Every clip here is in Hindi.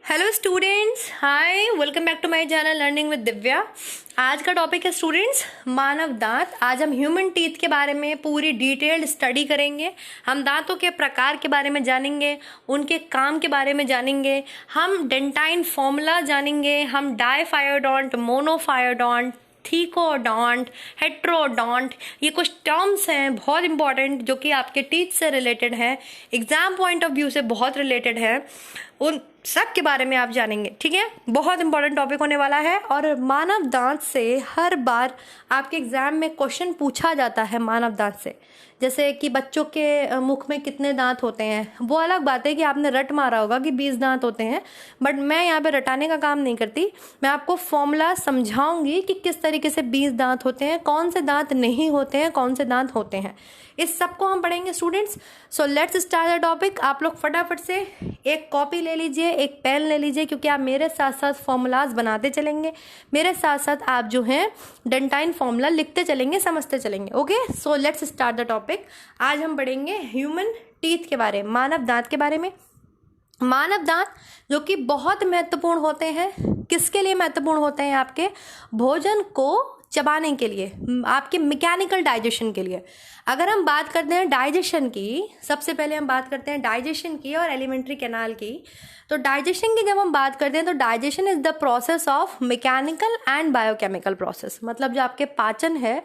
Hello students, hi, welcome back to my channel learning with Divya. आज का टॉपिक है स्टूडेंट्स मानव दांत। आज हम ह्यूमन टीथ के बारे में पूरी डिटेल्ड स्टडी करेंगे। हम दांतों के प्रकार के बारे में जानेंगे, उनके काम के बारे में जानेंगे, हम डेंटाइन फॉर्मूला जानेंगे, हम डायफायोडोंट, मोनोफायोडोंट, थीकोडोंट, हेट्रोडोंट, ये कुछ टर्म्स हैं बहुत इंपॉर्टेंट जो कि आपके टीथ से रिलेटेड हैं, एग्जाम पॉइंट ऑफ व्यू से बहुत रिलेटेड है। उन सब के बारे में आप जानेंगे, ठीक है। बहुत इंपॉर्टेंट टॉपिक होने वाला है और मानव दांत से हर बार आपके एग्जाम में क्वेश्चन पूछा जाता है मानव दांत से। जैसे कि बच्चों के मुख में कितने दांत होते हैं, वो अलग बात है कि आपने रट मारा होगा कि 20 दांत होते हैं, बट मैं यहाँ पे रटाने का काम नहीं करती। मैं आपको फॉर्मूला समझाऊंगी कि किस तरीके से 20 दांत होते हैं, कौन से दांत नहीं होते हैं, कौन से दांत होते हैं, इस सबको हम पढ़ेंगे students. So let's start the topic. आप लोग फटाफट से एक कॉपी ले लीजिए, एक पेन ले लीजिए, क्योंकि आप मेरे साथ साथ फॉर्मूलाज बनाते चलेंगे, मेरे साथ साथ आप जो हैं डेंटाइन फॉर्मूला लिखते चलेंगे, समझते चलेंगे। Okay, so let's start the topic. आज हम पढ़ेंगे ह्यूमन टीथ के बारे में, मानव दांत के बारे में। मानव दांत जो कि बहुत महत्वपूर्ण होते हैं। किसके लिए महत्वपूर्ण होते हैं? आपके भोजन को चबाने के लिए, आपके मैकेनिकल डाइजेशन के लिए। अगर हम बात करते हैं डाइजेशन की, सबसे पहले हम बात करते हैं डाइजेशन की और एलिमेंट्री कैनाल की। तो डाइजेशन की जब हम बात करते हैं तो digestion is the process of mechanical and biochemical process. मतलब जो आपके पाचन है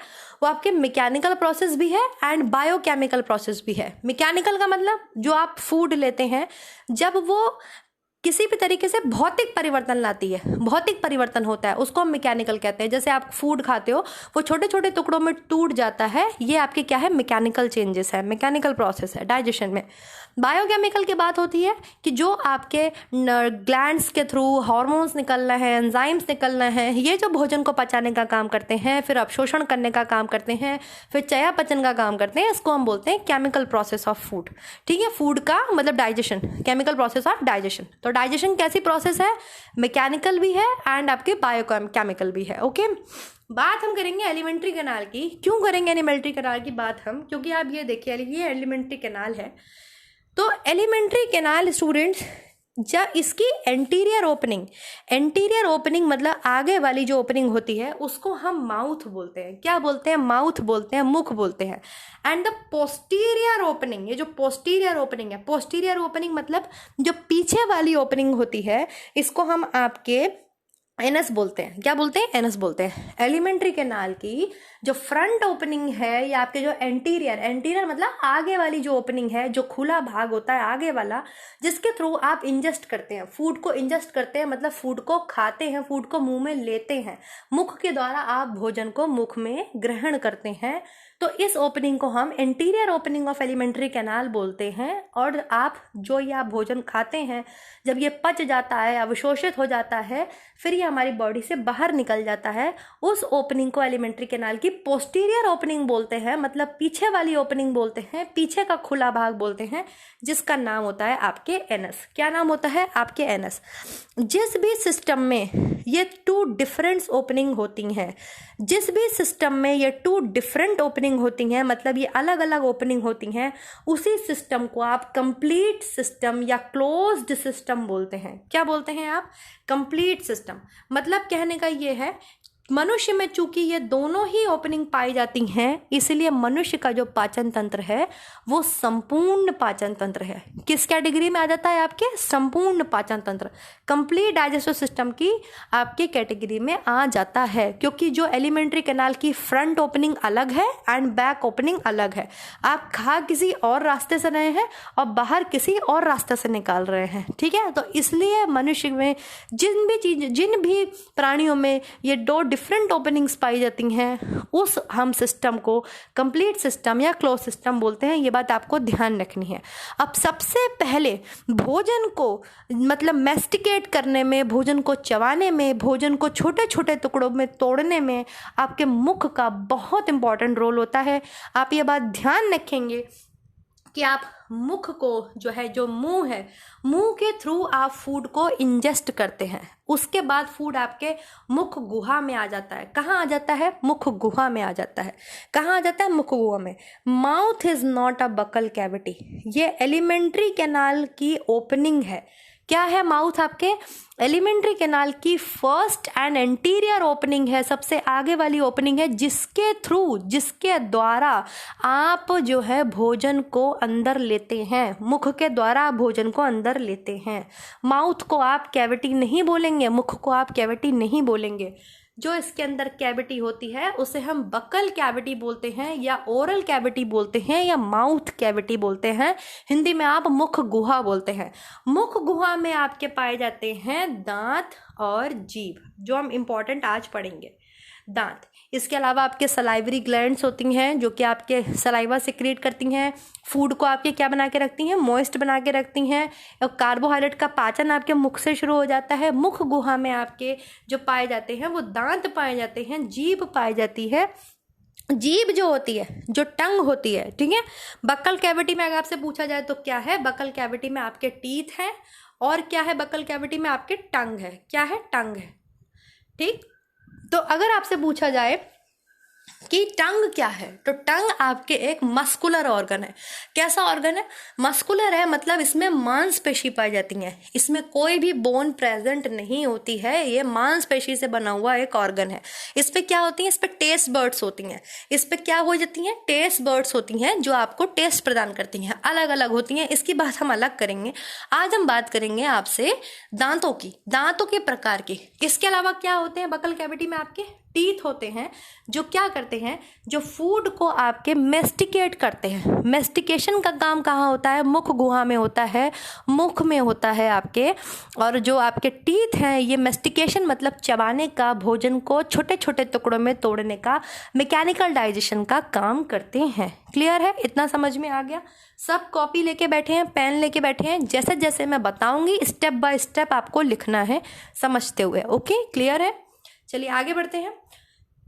वो आपके मैकेनिकल प्रोसेस भी है एंड बायोकेमिकल प्रोसेस भी है। मैकेनिकल का मतलब जो आप फूड लेते हैं, जब वो किसी भी तरीके से भौतिक परिवर्तन लाती है, भौतिक परिवर्तन होता है, उसको हम मैकेनिकल कहते हैं। जैसे आप फूड खाते हो, वो छोटे छोटे टुकड़ों में टूट जाता है, ये आपके क्या है? मैकेनिकल चेंजेस है, मैकेनिकल प्रोसेस है डाइजेशन में। बायोकेमिकल की बात होती है कि जो आपके ग्लैंड्स के थ्रू हार्मोन्स निकल रहे हैं, एंजाइम्स निकल रहे हैं, ये जो भोजन को पचाने का काम करते हैं, फिर अवशोषण करने का काम करते हैं, फिर चयापचय का काम करते हैं, इसको हम बोलते हैं केमिकल प्रोसेस ऑफ फूड। ठीक है, फूड का मतलब digestion, chemical process of digestion. तो डाइजेशन कैसी प्रोसेस है? मैकेनिकल भी है एंड आपके बायोकेमिकल भी है। ओके, बात हम करेंगे एलिमेंट्री कैनाल की। क्यों करेंगे एलिमेंट्री कैनाल की बात हम? क्योंकि आप ये देखिए, ये एलिमेंट्री कैनाल है। तो एलिमेंट्री कैनाल स्टूडेंट्स, जब इसकी एंटीरियर ओपनिंग मतलब आगे वाली जो ओपनिंग होती है उसको हम माउथ बोलते हैं। क्या बोलते हैं? माउथ बोलते हैं, मुख बोलते हैं। एंड द पोस्टीरियर ओपनिंग, ये जो पोस्टीरियर ओपनिंग है, पोस्टीरियर ओपनिंग मतलब जो पीछे वाली ओपनिंग होती है, इसको हम आपके एनस बोलते हैं। क्या बोलते हैं? एनस बोलते हैं। एलिमेंट्री कैनाल की जो फ्रंट ओपनिंग है या आपके जो एंटीरियर मतलब आगे वाली जो ओपनिंग है, जो खुला भाग होता है आगे वाला, जिसके थ्रू आप इंजेस्ट करते हैं, फूड को इंजेस्ट करते हैं, मतलब फूड को खाते हैं, फूड को मुंह में लेते हैं, मुख के द्वारा आप भोजन को मुख में ग्रहण करते हैं। तो इस ओपनिंग को हम anterior opening of alimentary canal बोलते हैं। और आप जो ये आप भोजन खाते हैं, जब ये पच जाता है, अवशोषित हो जाता है, फिर ये हमारी बॉडी से बाहर निकल जाता है, उस ओपनिंग को एलिमेंट्री कैनाल की पोस्टीरियर ओपनिंग बोलते हैं, मतलब पीछे वाली ओपनिंग बोलते हैं, पीछे का खुला भाग बोलते हैं, जिसका नाम होता है आपके एनस। क्या नाम होता है? आपके एनस। जिस भी सिस्टम में ये टू डिफरेंट ओपनिंग होती हैं, जिस भी सिस्टम में ये टू डिफरेंट ओपनिंग होती हैं, मतलब ये अलग अलग ओपनिंग होती हैं, उसी सिस्टम को आप कंप्लीट सिस्टम या क्लोज्ड सिस्टम बोलते हैं। क्या बोलते हैं आप? Complete system. मतलब कहने का ये है, मनुष्य में चूंकि ये दोनों ही ओपनिंग पाई जाती हैं, इसलिए मनुष्य का जो पाचन तंत्र है वो संपूर्ण पाचन तंत्र है। किस कैटेगरी में आ जाता है? आपके संपूर्ण पाचन तंत्र, कंप्लीट डाइजेस्टिव सिस्टम की आपके कैटेगरी में आ जाता है। क्योंकि जो एलिमेंट्री कैनाल की फ्रंट ओपनिंग अलग है एंड बैक ओपनिंग अलग है। आप खा किसी और रास्ते से रहे हैं और बाहर किसी और रास्ते से निकाल रहे हैं, ठीक है। तो इसलिए मनुष्य में जिन भी प्राणियों में ये दो डिफरेंट ओपनिंग्स पाई जाती हैं, उस हम सिस्टम को कंप्लीट सिस्टम या क्लोज सिस्टम बोलते हैं। ये बात आपको ध्यान रखनी है। अब सबसे पहले भोजन को मतलब मैस्टिकेट करने में, भोजन को चबाने में, भोजन को छोटे छोटे टुकड़ों में तोड़ने में आपके मुख का बहुत इंपॉर्टेंट रोल होता है। आप ये बात ध्यान रखेंगे कि आप मुख को जो है, जो मुंह है, मुंह के थ्रू आप फूड को इंजेस्ट करते हैं। उसके बाद फूड आपके मुख गुहा में आ जाता है। कहाँ आ जाता है? मुख गुहा में आ जाता है। कहाँ आ जाता है? मुख गुहा में। Mouth is not a buccal cavity. ये एलिमेंट्री कैनाल की ओपनिंग है। क्या है माउथ? आपके एलिमेंट्री कैनाल की फर्स्ट एंड एंटीरियर ओपनिंग है, सबसे आगे वाली ओपनिंग है, जिसके थ्रू, जिसके द्वारा आप जो है भोजन को अंदर लेते हैं। मुख के द्वारा आप भोजन को अंदर लेते हैं। माउथ को आप कैविटी नहीं बोलेंगे, मुख को आप कैविटी नहीं बोलेंगे। जो इसके अंदर कैविटी होती है उसे हम बकल कैविटी बोलते हैं, या ओरल कैविटी बोलते हैं, या माउथ कैविटी बोलते हैं। हिंदी में आप मुख गुहा बोलते हैं। मुख गुहा में आपके पाए जाते हैं दांत और जीभ, जो हम इम्पॉर्टेंट आज पढ़ेंगे। दांत, इसके अलावा आपके सलाइवरी ग्लैंड्स होती हैं जो कि आपके सलाइवा सिक्रीट करती हैं, फूड को आपके क्या बना के रखती हैं? मॉइस्ट बना के रखती हैं। और कार्बोहाइड्रेट का पाचन आपके मुख से शुरू हो जाता है। मुख गुहा में आपके जो पाए जाते हैं वो दांत पाए जाते हैं, जीभ पाई जाती है। जीभ जो होती है, जो टंग होती है, ठीक है। बक्कल कैविटी में अगर आपसे पूछा जाए तो क्या है? बक्कल कैविटी में आपके टीथ हैं, और क्या है बक्कल कैविटी में? आपके टंग है। क्या है? टंग है, ठीक। तो अगर आपसे पूछा जाए कि टंग क्या है, तो टंग आपके एक मस्कुलर ऑर्गन है। कैसा ऑर्गन है? मस्कुलर है, मतलब इसमें मांसपेशी पाई जाती हैं। इसमें कोई भी बोन प्रेजेंट नहीं होती है, ये मांसपेशी से बना हुआ एक ऑर्गन है। इस पे क्या होती है? इस पे टेस्ट बर्ड्स होती हैं। इस पे क्या हो जाती हैं? टेस्ट बर्ड्स होती हैं, जो आपको टेस्ट प्रदान करती हैं। अलग अलग होती हैं, इसकी बात हम अलग करेंगे। आज हम बात करेंगे आपसे दांतों की, दांतों के प्रकार की। इसके अलावा क्या होते हैं बकल कैविटी में? आपके टीथ होते हैं, जो क्या करते हैं? जो फूड को आपके मेस्टिकेट करते हैं। मेस्टिकेशन का काम कहाँ होता है? मुख गुहा में होता है, मुख में होता है आपके। और जो आपके टीथ हैं, ये मेस्टिकेशन मतलब चबाने का, भोजन को छोटे छोटे टुकड़ों में तोड़ने का, मैकेनिकल डाइजेशन का काम करते हैं। क्लियर है? इतना समझ में आ गया? सब कॉपी लेके बैठे हैं, पेन लेके बैठे हैं, जैसे जैसे मैं बताऊंगी स्टेप बाय स्टेप आपको लिखना है समझते हुए। ओके, क्लियर है? चलिए आगे बढ़ते हैं।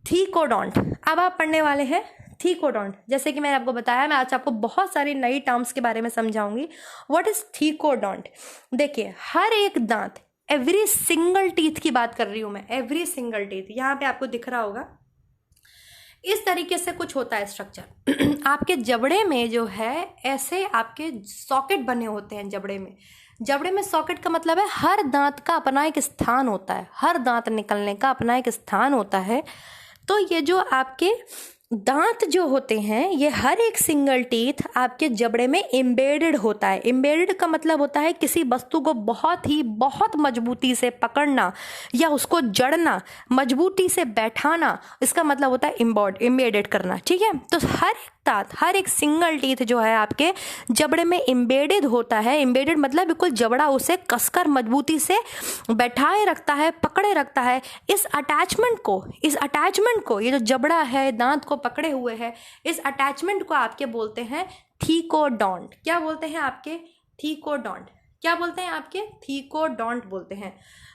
थीकोडोंट, अब आप पढ़ने वाले हैं थीकोडोंट। जैसे कि मैंने आपको बताया, मैं आज आपको बहुत सारी नई टर्म्स के बारे में समझाऊंगी। What is thecodont? देखिए, हर एक दांत, एवरी सिंगल टीथ की बात कर रही हूं मैं, एवरी सिंगल टीथ। यहाँ पे आपको दिख रहा होगा इस तरीके से कुछ होता है स्ट्रक्चर। आपके जबड़े में जो है ऐसे आपके सॉकेट बने होते हैं जबड़े में। जबड़े में सॉकेट का मतलब है हर दांत का अपना एक स्थान होता है, हर दांत निकलने का अपना एक स्थान होता है। तो ये जो आपके दांत जो होते हैं, ये हर एक सिंगल टीथ आपके जबड़े में एम्बेडेड होता है। एम्बेडेड का मतलब होता है किसी वस्तु को बहुत मजबूती से पकड़ना या उसको जड़ना, मजबूती से बैठाना, इसका मतलब होता है एम्बेडेड करना, ठीक है। तो हर एक दांत, हर एक सिंगल टीथ जो है आपके जबड़े में एम्बेडेड होता है। एम्बेडेड मतलब बिल्कुल जबड़ा उसे कसकर मजबूती से बैठाए रखता है, पकड़े रखता है। इस अटैचमेंट को ये जो जबड़ा है दांत को पकड़े हुए है, इस अटैचमेंट को आपके बोलते हैं थीकोडोंट। क्या बोलते हैं आपके? थीकोडोंट। क्या बोलते हैं आपके? थीकोडोंट बोलते हैं।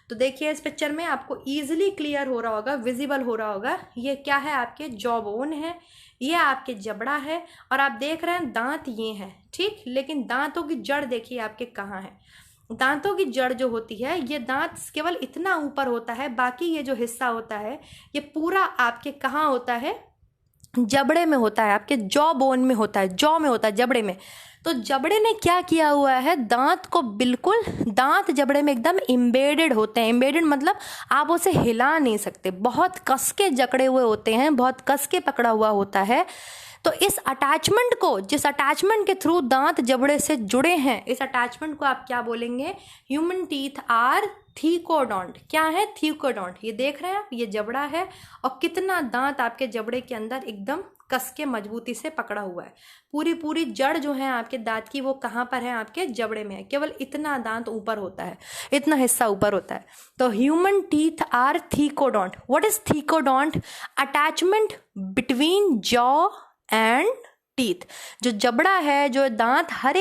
तो देखिए इस पिक्चर में आपको इजीली क्लियर हो रहा होगा, विजिबल हो रहा होगा। ये क्या है? आपके जॉ बोन है, ये आपके जबड़ा है, और आप देख रहे हैं दांत ये हैं, ठीक। लेकिन दांतों की जड़ देखिए आपके कहाँ है। दांतों की जड़ जो होती है, ये दांत केवल इतना ऊपर होता है, बाकी ये जो हिस्सा होता है ये पूरा आपके कहाँ होता है? जबड़े में होता है, आपके जॉ बोन में होता है, जॉ में होता है, जबड़े में। तो जबड़े ने क्या किया हुआ है? दांत को बिल्कुल, दांत जबड़े में एकदम एम्बेडेड होते हैं। एम्बेडेड मतलब आप उसे हिला नहीं सकते, बहुत कस के जकड़े हुए होते हैं, बहुत कस के पकड़ा हुआ होता है। तो इस अटैचमेंट को, जिस अटैचमेंट के थ्रू दांत जबड़े से जुड़े हैं, इस अटैचमेंट को आप क्या बोलेंगे? Human teeth are thecodont. क्या है? थीकोडोंट। ये देख रहे हैं आप, ये जबड़ा है, और कितना दांत आपके जबड़े के अंदर एकदम कस के मजबूती से पकड़ा हुआ है। पूरी जड़ जो है आपके दांत की, वो कहाँ पर है? आपके जबड़े में है। केवल इतना दांत ऊपर होता है, इतना हिस्सा ऊपर होता है। तो human teeth are thecodont. What is thecodont? Attachment between jaw and teeth. जो जबड़ा है, जो दांत, हर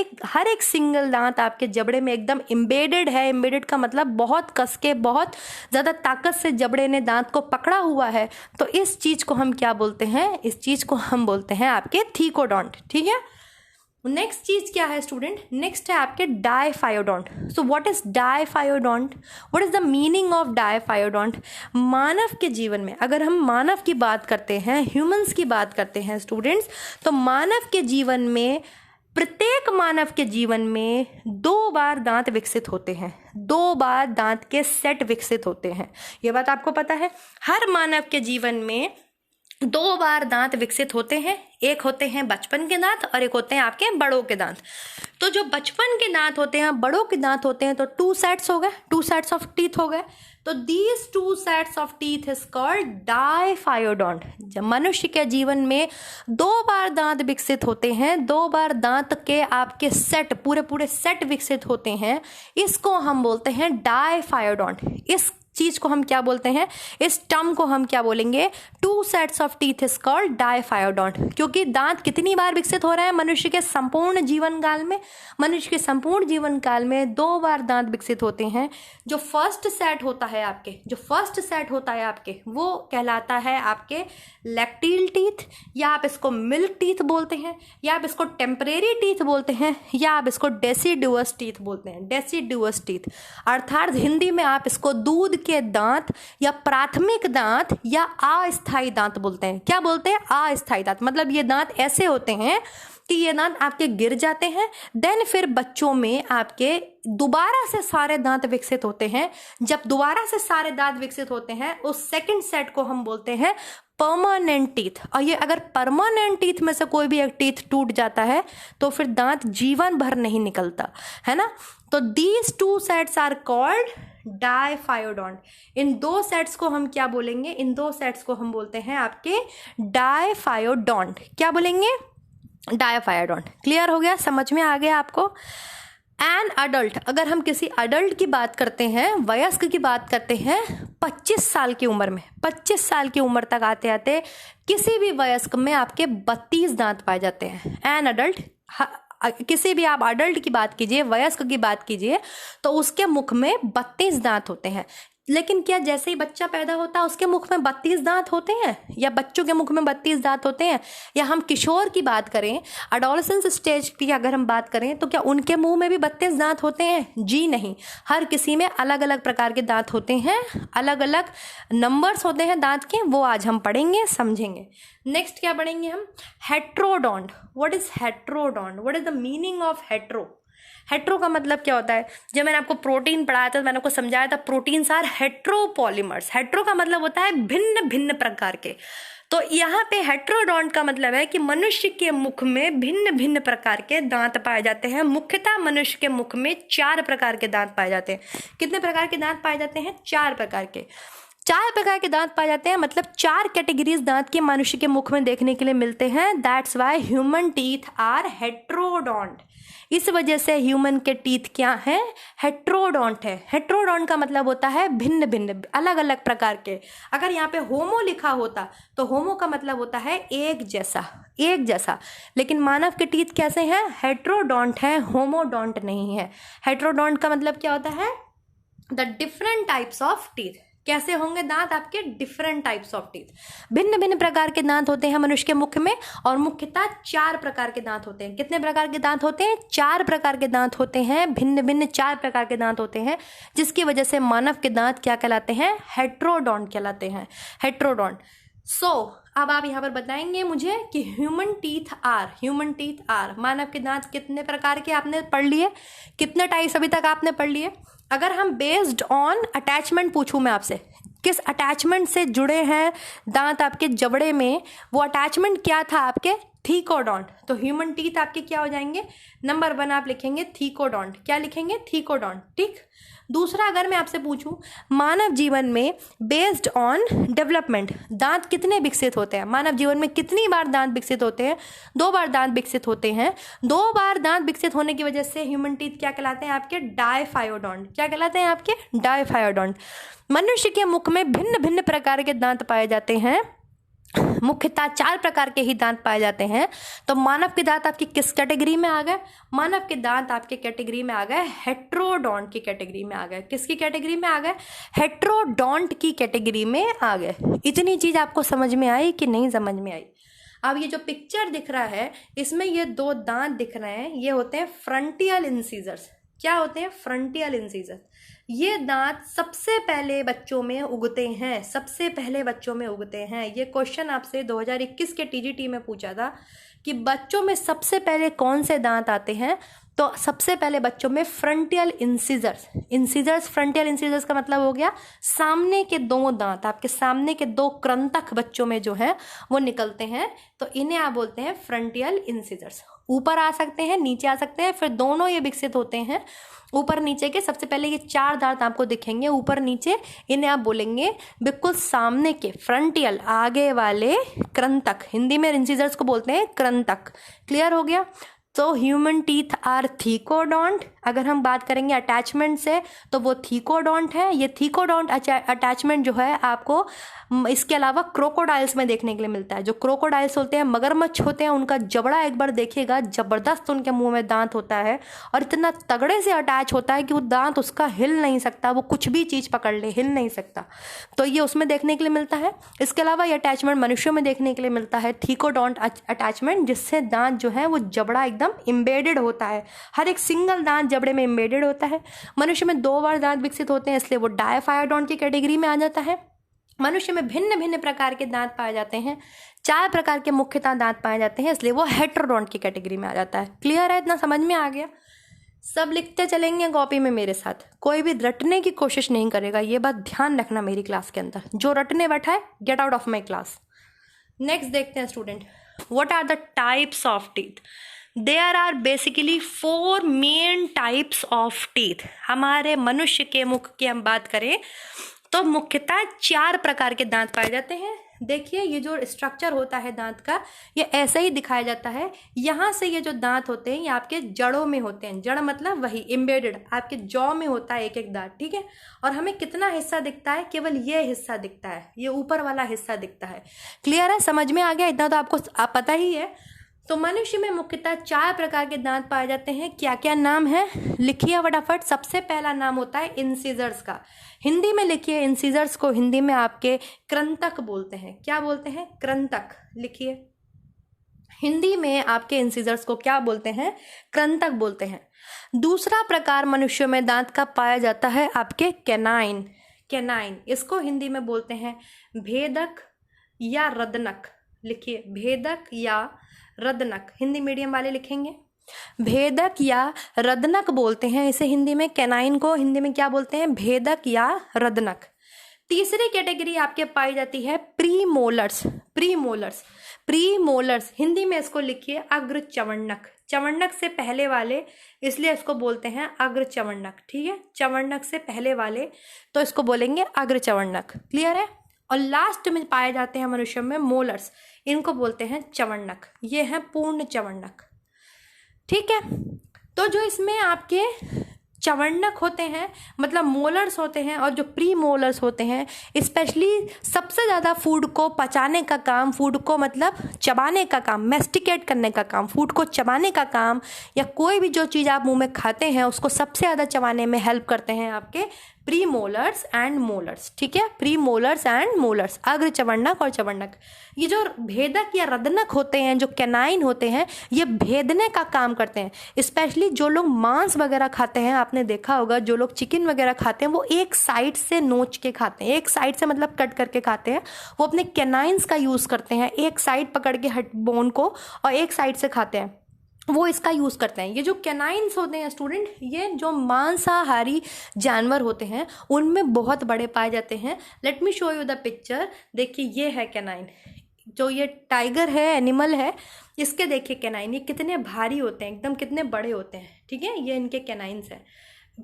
एक सिंगल दांत आपके जबड़े में एकदम एम्बेडेड है। एम्बेडेड का मतलब बहुत कस के, बहुत ज़्यादा ताकत से जबड़े ने दांत को पकड़ा हुआ है। तो इस चीज़ को हम क्या बोलते हैं? इस चीज़ को हम बोलते हैं आपके थीकोडोंट, ठीक है। नेक्स्ट चीज क्या है स्टूडेंट? नेक्स्ट है आपके diphyodont. So what is diphyodont? What is the meaning of diphyodont? मानव के जीवन में, अगर हम मानव की बात करते हैं, ह्यूमंस की बात करते हैं स्टूडेंट्स, तो मानव के जीवन में प्रत्येक मानव के जीवन में 2 बार दांत विकसित होते हैं, 2 बार दांत के सेट विकसित होते हैं। ये बात आपको पता है। हर मानव के जीवन में 2 बार दांत विकसित होते हैं। एक होते हैं बचपन के दांत और एक होते हैं आपके बड़ों के दांत। तो जो बचपन के दांत होते हैं, बड़ों के दांत होते हैं, तो 2 सेट्स हो गए, 2 सेट्स ऑफ टीथ हो गए। तो these 2 sets of teeth is called diphyodont. जब मनुष्य के जीवन में 2 बार दांत विकसित होते हैं, 2 बार दांत के आपके सेट, पूरे सेट विकसित होते हैं, इसको हम बोलते हैं डायफायोडोंट। इस चीज को हम क्या बोलते हैं, इस टर्म को हम क्या बोलेंगे, 2 sets of teeth is called diphyodont. क्योंकि दांत कितनी बार विकसित हो रहा है मनुष्य के संपूर्ण जीवन काल में, मनुष्य के संपूर्ण जीवन काल में 2 बार दांत विकसित होते हैं। जो फर्स्ट सेट होता है आपके, वो कहलाता है आपके लैक्टील टीथ, या आप इसको मिल्क टीथ बोलते हैं, या आप इसको टेम्परेरी टीथ बोलते हैं, या आप इसको डेसिडुअस टीथ बोलते हैं। डेसिडुअस टीथ अर्थात हिंदी में आप इसको दूध के दांत या प्राथमिक दांत या अस्थायी दांत बोलते हैं। क्या बोलते हैं, अस्थायी दांत। मतलब ये दांत ऐसे होते हैं कि ये दांत आपके गिर जाते हैं, देन फिर बच्चों में आपके दोबारा से सारे दांत विकसित होते हैं। जब दोबारा से सारे दांत विकसित होते हैं, उस सेकंड सेट को हम बोलते हैं परमानेंट टीथ। और ये अगर परमानेंट टीथ में से कोई भी एक टीथ टूट जाता है तो फिर दांत जीवन भर नहीं निकलता है ना। तो these 2 sets are called diphyodont. इन 2 सेट्स को हम क्या बोलेंगे, इन 2 सेट्स को हम बोलते हैं आपके डायफायोडोंट। क्या बोलेंगे, डायफायोडोंट। क्लियर हो गया, समझ में आ गया आपको। एन अडल्ट, अगर हम किसी अडल्ट की बात करते हैं, वयस्क की बात करते हैं, 25 साल की उम्र में, 25 साल की उम्र तक आते आते किसी भी वयस्क में आपके 32 दांत पाए जाते हैं। एन अडल्ट, किसी भी आप अडल्ट की बात कीजिए, वयस्क की बात कीजिए, तो उसके मुख में 32 दांत होते हैं। लेकिन क्या जैसे ही बच्चा पैदा होता है उसके मुख में 32 दांत होते हैं, या बच्चों के मुख में 32 दांत होते हैं? या हम किशोर की बात करें, एडोलेसेंस स्टेज की अगर हम बात करें, तो क्या उनके मुंह में भी 32 दांत होते हैं? जी नहीं, हर किसी में अलग अलग प्रकार के दांत होते हैं, अलग अलग नंबर्स होते हैं दांत के, वो आज हम पढ़ेंगे, समझेंगे। नेक्स्ट क्या पढ़ेंगे हम, heterodont. What is heterodont, what is the meaning of hetero? Hetero का मतलब क्या होता है? जब मैंने आपको प्रोटीन पढ़ाया था तो मैंने आपको समझाया था प्रोटीन्स आर हेट्रोपॉलीमर्स। हेट्रो का मतलब होता है भिन्न भिन्न प्रकार के। तो यहाँ पे हेट्रोडोंट का मतलब है कि मनुष्य के मुख में भिन्न भिन्न प्रकार के दांत पाए जाते हैं। मुख्यतः मनुष्य के मुख में 4 प्रकार के दांत पाए जाते हैं। कितने प्रकार के दांत पाए जाते हैं? 4 प्रकार के। 4 प्रकार के दांत पाए जाते हैं, मतलब 4 कैटेगरीज दांत के मनुष्य के मुख में देखने के लिए मिलते हैं। That's why human teeth are heterodont. इस वजह से ह्यूमन के टीथ क्या है? हेट्रोडोंट है। हेट्रोडोंट का मतलब होता है भिन्न भिन्न, अलग अलग प्रकार के। अगर यहाँ पे होमो लिखा होता तो होमो का मतलब होता है एक जैसा, एक जैसा। लेकिन मानव के टीथ कैसे हैं? हेट्रोडोंट है, होमोडोंट नहीं है। हेट्रोडोंट का मतलब क्या होता है? The different types of teeth. कैसे होंगे दांत आपके? डिफरेंट टाइप्स ऑफ टीथ, भिन्न भिन्न प्रकार के दांत होते हैं मनुष्य के मुख में, और मुख्यतः 4 प्रकार के दांत होते हैं। कितने प्रकार के दांत होते हैं? 4 प्रकार के दांत होते हैं, भिन्न भिन्न 4 प्रकार के दांत होते हैं, जिसकी वजह से मानव के दांत क्या कहलाते हैं? हेट्रोडोंट कहलाते हैं। हेट्रोडोंट। अब आप यहाँ पर बताएंगे मुझे कि ह्यूमन टीथ आर, मानव के दांत कितने प्रकार के आपने पढ़ लिए? कितने टाइप्स अभी तक आपने पढ़ लिए? अगर हम बेस्ड ऑन अटैचमेंट पूछूं मैं आपसे, किस अटैचमेंट से जुड़े हैं दांत आपके जबड़े में, वो अटैचमेंट क्या था आपके? थीकोडोंट। तो ह्यूमन टीथ आपके क्या हो जाएंगे? नंबर 1 आप लिखेंगे थीकोडोंट। क्या लिखेंगे? थीकोडोंट। ठीक। दूसरा, अगर मैं आपसे पूछूं मानव जीवन में बेस्ड ऑन डेवलपमेंट दांत कितने विकसित होते हैं? मानव जीवन में कितनी बार दांत विकसित होते हैं? 2 बार दांत विकसित होते हैं। 2 बार दांत विकसित होने की वजह से ह्यूमन टीथ क्या कहलाते हैं आपके? डायफायोडोंट। क्या कहलाते हैं आपके? डायफायोडोंट। मनुष्य के मुख में भिन्न भिन्न प्रकार के दांत पाए जाते हैं, मुख्यतः 4 प्रकार के ही दांत पाए जाते हैं। तो मानव के दांत आपकी किस कैटेगरी में आ गए? मानव के दांत आपके कैटेगरी में आ गए हेट्रोडोंट की कैटेगरी में आ गए। किसकी कैटेगरी में आ गए? हेट्रोडोंट की कैटेगरी में आ गए। इतनी चीज आपको समझ में आई कि नहीं समझ में आई? अब ये जो पिक्चर दिख रहा है, इसमें ये 2 दांत दिख रहे हैं, ये होते हैं फ्रंटियल इंसीजर्स। क्या होते हैं? फ्रंटियल इंसीजर। ये दांत सबसे पहले बच्चों में उगते हैं, सबसे पहले बच्चों में उगते हैं। ये क्वेश्चन आपसे 2021 के टीजीटी में पूछा था कि बच्चों में सबसे पहले कौन से दांत आते हैं, तो सबसे पहले बच्चों में फ्रंटियल इंसिजर्स फ्रंटियल इंसिजर्स का मतलब हो गया सामने के दो दांत, आपके सामने के दो कृंतक बच्चों में जो है वो निकलते हैं, तो इन्हें आप बोलते हैं फ्रंटियल इंसिजर्स। ऊपर आ सकते हैं, नीचे आ सकते हैं, फिर दोनों ये विकसित होते हैं ऊपर नीचे के। सबसे पहले ये 4 दांत आपको दिखेंगे ऊपर नीचे, इन्हें आप बोलेंगे बिल्कुल सामने के फ्रंटियल आगे वाले कृंतक, हिंदी में इंसिजर्स को बोलते हैं कृंतक। क्लियर हो गया। तो ह्यूमन टीथ आर थीकोडोंट। अगर हम बात करेंगे अटैचमेंट से तो वो थीकोडोंट है। ये थीकोडोंट अटैचमेंट जो है आपको इसके अलावा क्रोकोडाइल्स में देखने के लिए मिलता है। जो क्रोकोडाइल्स होते हैं, मगरमच्छ होते हैं, उनका जबड़ा एक बार देखिएगा, जबरदस्त उनके मुंह में दांत होता है और इतना तगड़े से अटैच होता है कि वो दांत उसका हिल नहीं सकता, वो कुछ भी चीज़ पकड़ ले हिल नहीं सकता। तो ये उसमें देखने के लिए मिलता है। इसके अलावा ये अटैचमेंट मनुष्यों में देखने के लिए मिलता है, थीकोडोंट अटैचमेंट, जिससे दांत जो है वो जबड़ा एकदम इम्बेडेड होता है। हर एक सिंगल दांत जबड़े में इम्बेडेड होता है। मनुष्य में 2 बार दांत विकसित होते हैं, इसलिए वो डायफायोडोंट की कैटेगरी में आ जाता है। मनुष्य में भिन्न भिन्न प्रकार के दांत पाए जाते हैं, 4 प्रकार के मुख्यतः दांत पाए जाते हैं, इसलिए वो हेटेरोडोंट की कैटेगरी में आ जाता है। क्लियर है, इतना समझ में आ गया। सब लिखते चलेंगे कॉपी में मेरे साथ, कोई भी रटने की कोशिश नहीं करेगा, ये बात ध्यान रखना मेरी क्लास के अंदर। जो रटने बैठा है get out of my class. Next देखते हैं student, what are the types of teeth. There are basically 4 main types of teeth. हमारे मनुष्य के मुख की हम बात करें तो मुख्यतः 4 प्रकार के दांत पाए जाते हैं। देखिए ये जो स्ट्रक्चर होता है दांत का, ये ऐसे ही दिखाया जाता है। यहाँ से ये जो दांत होते हैं ये आपके जड़ों में होते हैं। जड़ मतलब वही एम्बेडेड, आपके जॉ में होता है एक एक दांत, ठीक है। और हमें कितना हिस्सा दिखता है, केवल ये हिस्सा दिखता है, ये ऊपर वाला हिस्सा दिखता है। क्लियर है, समझ में आ गया, इतना तो आपको पता ही है। तो मनुष्य में मुख्यतः 4 प्रकार के दांत पाए जाते हैं। क्या क्या नाम है लिखिए फटाफट। सबसे पहला नाम होता है इंसिजर्स का। हिंदी में लिखिए, इंसिजर्स को हिंदी में आपके कृंतक बोलते हैं। क्या बोलते हैं? कृंतक। लिखिए, हिंदी में आपके इंसिजर्स को क्या बोलते हैं? कृंतक बोलते हैं। दूसरा प्रकार मनुष्यों में दांत का पाया जाता है आपके कैनाइन। कैनाइन, इसको हिंदी में बोलते हैं भेदक या रदनक। लिखिए, भेदक या रदनक। हिंदी मीडियम वाले लिखेंगे, भेदक या रदनक बोलते हैं इसे हिंदी में। कैनाइन को हिंदी में क्या बोलते हैं? भेदक या रदनक। तीसरी कैटेगरी आपके पाई जाती है प्रीमोलर्स। प्रीमोलर्स, प्रीमोलर्स हिंदी में इसको लिखिए अग्र चवण्णक। चवण्णक से पहले वाले, इसलिए इसको बोलते हैं अग्र चवण्णक, ठीक है। चवण्णक से पहले वाले तो इसको बोलेंगे अग्र चवण्णक। क्लियर है। और लास्ट में पाए जाते हैं मनुष्य में मोलर्स, इनको बोलते हैं चवण्णक। ये है पूर्ण चवण्णक, ठीक है। तो जो इसमें आपके चवण्णक होते हैं मतलब मोलर्स होते हैं, और जो प्री मोलर्स होते हैं स्पेशली सबसे ज़्यादा फूड को पचाने का काम, फूड को मतलब चबाने का काम, मेस्टिकेट करने का काम, फूड को चबाने का काम, या कोई भी जो चीज़ आप मुंह में खाते हैं उसको सबसे ज़्यादा चबाने में हेल्प करते हैं आपके प्री मोलर्स एंड मोलर्स, ठीक है। प्री मोलर्स एंड मोलर्स, अग्र चवण्णक और चवण्णक। ये जो भेदक या रदनक होते हैं, जो कैनाइन होते हैं, ये भेदने का काम करते हैं। स्पेशली जो लोग मांस वगैरह खाते हैं, आपने देखा होगा जो लोग चिकन वगैरह खाते हैं वो एक साइड से नोच के खाते हैं, एक साइड से मतलब कट करके खाते हैं। वो अपने कैनाइन्स का यूज़ करते हैं, एक साइड पकड़ के बोन को और एक साइड से खाते हैं, वो इसका यूज़ करते हैं। ये जो कैनाइन्स होते हैं स्टूडेंट, ये जो मांसाहारी जानवर होते हैं उनमें बहुत बड़े पाए जाते हैं। Let me show you the picture. देखिए ये है कैनाइन, जो ये टाइगर है, एनिमल है, इसके देखिए कैनाइन, ये कितने भारी होते हैं, एकदम कितने बड़े होते हैं, ठीक है। ये इनके कैनाइन्स हैं।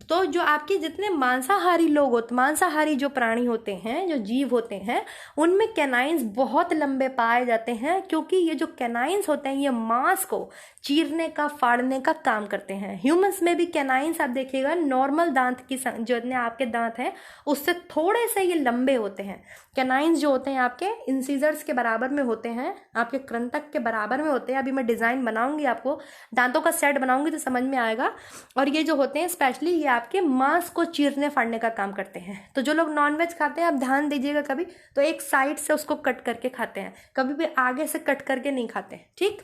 तो जो आपके जितने मांसाहारी लोग होते, मांसाहारी जो प्राणी होते हैं, जो जीव होते हैं, उनमें कैनाइन्स बहुत लंबे पाए जाते हैं, क्योंकि ये जो कैनाइन्स होते हैं ये मांस को चीरने का, फाड़ने का काम करते हैं। ह्यूमंस में भी कैनाइन्स आप देखिएगा नॉर्मल दांत की जो इतने आपके दांत हैं उससे थोड़े से ये लंबे होते हैं। कैनाइन्स जो होते हैं आपके इंसिजर्स के बराबर में होते हैं, आपके कृंतक के बराबर में होते हैं। अभी मैं डिज़ाइन बनाऊंगी, आपको दांतों का सेट बनाऊंगी तो समझ में आएगा। और ये जो होते हैं स्पेशली ये आपके मांस को चीरने फाड़ने का काम करते हैं। तो जो लोग नॉनवेज खाते हैं आप ध्यान दीजिएगा, कभी तो एक साइड से उसको कट करके खाते हैं, कभी भी आगे से कट करके नहीं खाते, ठीक।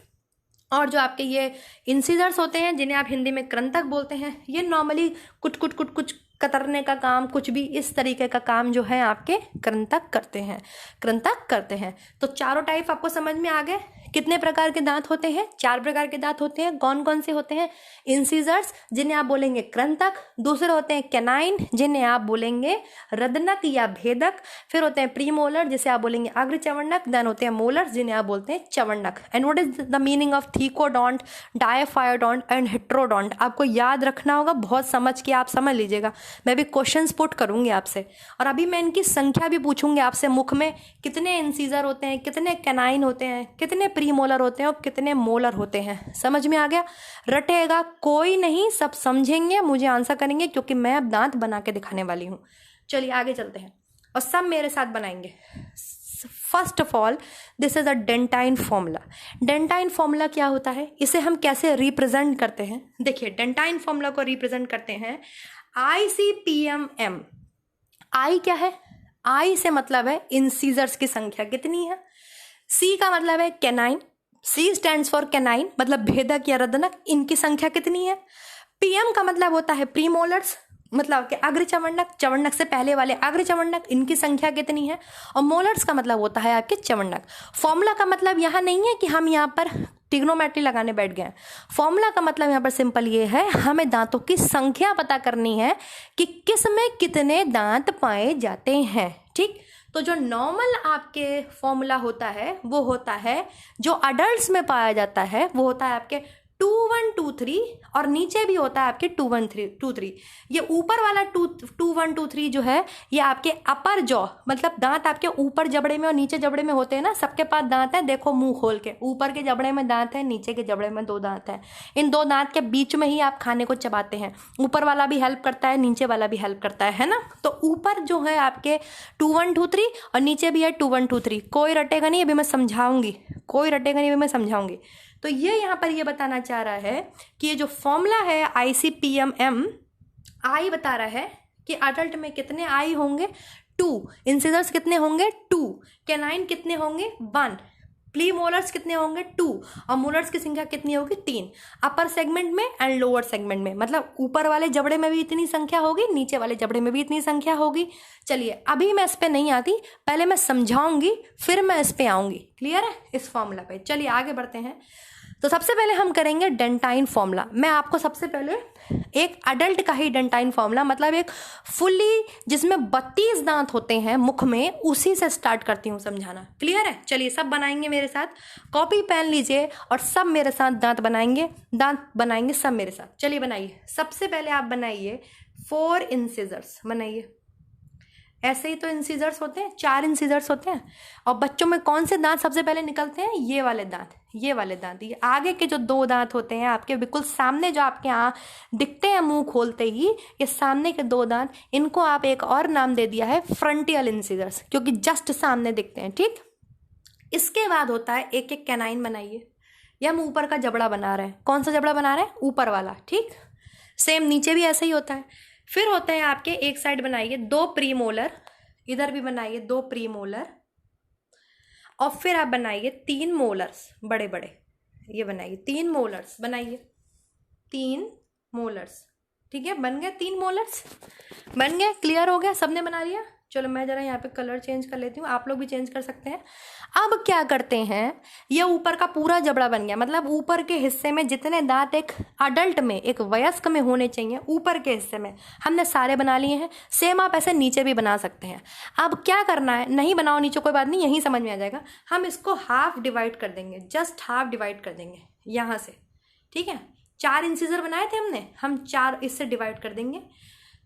और जो आपके ये इंसिजर्स होते हैं जिन्हें आप हिंदी में कृंतक बोलते हैं, ये नॉर्मली कुछ कतरने का काम, कुछ भी इस तरीके का काम जो है आपके कृंतक करते हैं, कृंतक करते हैं। तो चारों टाइप आपको समझ में आ गए। कितने प्रकार के दांत होते हैं? 4 प्रकार के दांत होते हैं। कौन कौन से होते हैं? इंसिजर्स, जिन्हें आप बोलेंगे कृंतक। दूसरे होते हैं कैनाइन, जिन्हें आप बोलेंगे रदनक या भेदक। फिर होते हैं प्रीमोलर, जिसे आप बोलेंगे अग्रचवर्णक। देन होते हैं मोलर्स, जिन्हें आप बोलते हैं चवर्णक। And what is the meaning of thecodont, diphyodont and heterodont? आपको याद रखना होगा, बहुत समझ के आप समझ लीजिएगा। मैं भी क्वेश्चंस पुट करूंगी आपसे, और अभी मैं इनकी संख्या भी पूछूंगी आपसे। मुख में कितने इंसीजर होते हैं, कितने कैनाइन होते हैं, कितने प्रीमोलर होते हैं और कितने मोलर होते हैं? समझ में आ गया? रटेगा कोई नहीं, सब समझेंगे, मुझे आंसर करेंगे, क्योंकि मैं अब दांत बना के दिखाने वाली हूँ। चलिए आगे चलते हैं और सब मेरे साथ बनाएंगे। First of all, this is a dentine formula. Dentine formula क्या होता है? इसे हम कैसे रिप्रेजेंट करते हैं? देखिए, डेंटाइन फॉर्मूला को रिप्रेजेंट करते हैं ICPMM। आई क्या है? आई से मतलब है इंसीजर्स की संख्या कितनी है। सी का मतलब है canine, C stands for canine, मतलब भेदक या रदनक, इनकी संख्या कितनी है। पीएम का मतलब होता है प्रीमोलर्स, मतलब कि अग्रचवर्णक, चवर्णक से पहले वाले अग्रचवर्णक, इनकी संख्या कितनी है। और मोलर्स का मतलब होता है आपके चवर्णक। फॉर्मूला का मतलब यहाँ नहीं है कि हम यहाँ पर ट्रिग्नोमेट्री लगाने बैठ गए। फॉर्मूला का मतलब यहाँ पर सिंपल ये है, हमें दांतों की संख्या पता करनी है कि किस में कितने दांत पाए जाते हैं। ठीक, तो जो नॉर्मल आपके फॉर्मूला होता है वो होता है, जो अडल्ट्स में पाया जाता है वो होता है आपके 2 1 2 3, और नीचे भी होता है आपके 2 1 2 3। ये ऊपर वाला 2 1 2 3 जो है, ये आपके अपर जॉ, मतलब दांत आपके ऊपर जबड़े में और नीचे जबड़े में होते हैं ना। सबके पास दांत है, देखो मुंह खोल के, ऊपर के जबड़े में दांत है, नीचे के जबड़े में 2 दांत है। इन 2 दांत के बीच में ही आप खाने को चबाते हैं। ऊपर वाला भी हेल्प करता है, नीचे वाला भी हेल्प करता है ना। तो ऊपर जो है आपके 2 1 2 3 और नीचे भी है 2 1 2 3। कोई रटेगा नहीं, अभी मैं समझाऊंगी, कोई रटेगा नहीं, अभी मैं समझाऊंगी। तो ये यहाँ पर ये बताना चाह रहा है कि ये जो फॉर्मूला है ICPMM, आई बता रहा है कि अडल्ट में कितने आई होंगे 2, इंसिजर्स कितने होंगे 2, कैनाइन कितने होंगे 1, प्रीमोलर्स कितने होंगे 2, और मोलर्स की संख्या कितनी होगी 3। अपर सेगमेंट में एंड लोअर सेगमेंट में, मतलब ऊपर वाले जबड़े में भी इतनी संख्या होगी, नीचे वाले जबड़े में भी इतनी संख्या होगी। चलिए, अभी मैं इस पे नहीं आती, पहले मैं समझाऊंगी, फिर मैं इस पे आऊंगी। क्लियर है इस फॉर्मूला पे? चलिए आगे बढ़ते हैं। तो सबसे पहले हम करेंगे डेंटाइन फॉर्मूला। मैं आपको सबसे पहले एक अडल्ट का ही डेंटाइन फॉर्मूला, मतलब एक फुल्ली जिसमें 32 दांत होते हैं मुख में, उसी से स्टार्ट करती हूँ समझाना। क्लियर है? चलिए सब बनाएंगे मेरे साथ, कॉपी पेन लीजिए और सब मेरे साथ दांत बनाएंगे सब मेरे साथ। चलिए बनाइए। सबसे पहले आप बनाइए 4 इंसिजर्स बनाइए। ऐसे ही तो इंसिजर्स होते हैं, 4 इंसिजर्स होते हैं। और बच्चों में कौन से दांत सबसे पहले निकलते हैं? ये वाले दांत, ये वाले दांत। ये आगे के जो 2 दांत होते हैं आपके बिल्कुल सामने, जो आपके यहाँ दिखते हैं मुंह खोलते ही, ये सामने के 2 दांत, इनको आप एक और नाम दे दिया है फ्रंटियल इंसिजर्स, क्योंकि जस्ट सामने दिखते हैं। ठीक, इसके बाद होता है एक एक कैनाइन बनाइए। या हम ऊपर का जबड़ा बना रहे हैं। कौन सा जबड़ा बना रहे हैं? ऊपर वाला। ठीक, सेम नीचे भी ऐसे ही होता है। फिर होते हैं आपके, एक साइड बनाइए 2 प्रीमोलर, इधर भी बनाइए 2 प्रीमोलर, और फिर आप बनाइए 3 मोलर्स बड़े बड़े। ये बनाइए 3 मोलर्स, बनाइए 3 मोलर्स। ठीक है, बन गए 3 मोलर्स, बन गए। क्लियर हो गया? सबने बना लिया? चलो मैं जरा यहाँ पे कलर चेंज कर लेती हूँ, आप लोग भी चेंज कर सकते हैं। अब क्या करते हैं, ये ऊपर का पूरा जबड़ा बन गया, मतलब ऊपर के हिस्से में जितने दांत एक अडल्ट में, एक वयस्क में होने चाहिए, ऊपर के हिस्से में हमने सारे बना लिए हैं। सेम आप ऐसे नीचे भी बना सकते हैं। अब क्या करना है, नहीं बनाओ नीचे कोई बात नहीं, यहीं समझ में आ जाएगा। हम इसको हाफ डिवाइड कर देंगे, जस्ट हाफ डिवाइड कर देंगे यहाँ से। ठीक है, 4 इंसिजर बनाए थे हमने, हम 4 इससे डिवाइड कर देंगे।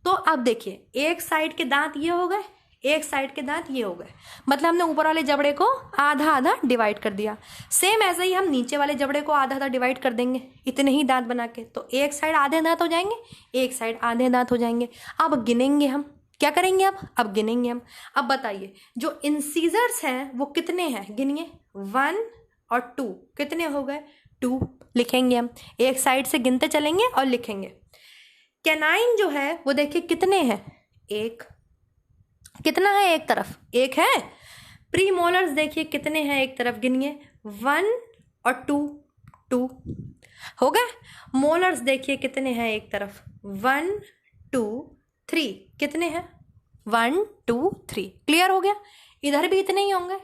तो अब देखिए, एक साइड के दांत ये हो गए, एक साइड के दांत ये हो गए, मतलब हमने ऊपर वाले जबड़े को आधा आधा डिवाइड कर दिया। सेम ऐसे ही हम नीचे वाले जबड़े को आधा आधा डिवाइड कर देंगे, इतने ही दांत बना के। तो एक साइड आधे दांत हो जाएंगे, एक साइड आधे दांत हो जाएंगे। अब गिनेंगे हम, क्या करेंगे अब गिनेंगे हम। अब बताइए, जो इंसीजर्स हैं वो कितने हैं, गिनिए। 1 और 2 कितने हो गए? 2 लिखेंगे हम, एक साइड से गिनते चलेंगे और लिखेंगे। कैनाइन जो है वो देखिए कितने हैं, 1। कितना है एक तरफ? 1 है। प्रीमोलर्स देखिए कितने हैं एक तरफ, गिनिए। 1 और 2, 2 हो गए। मोलर्स देखिए कितने हैं एक तरफ, 1 2 3, कितने हैं? 1 2 3। क्लियर हो गया? इधर भी इतने ही होंगे,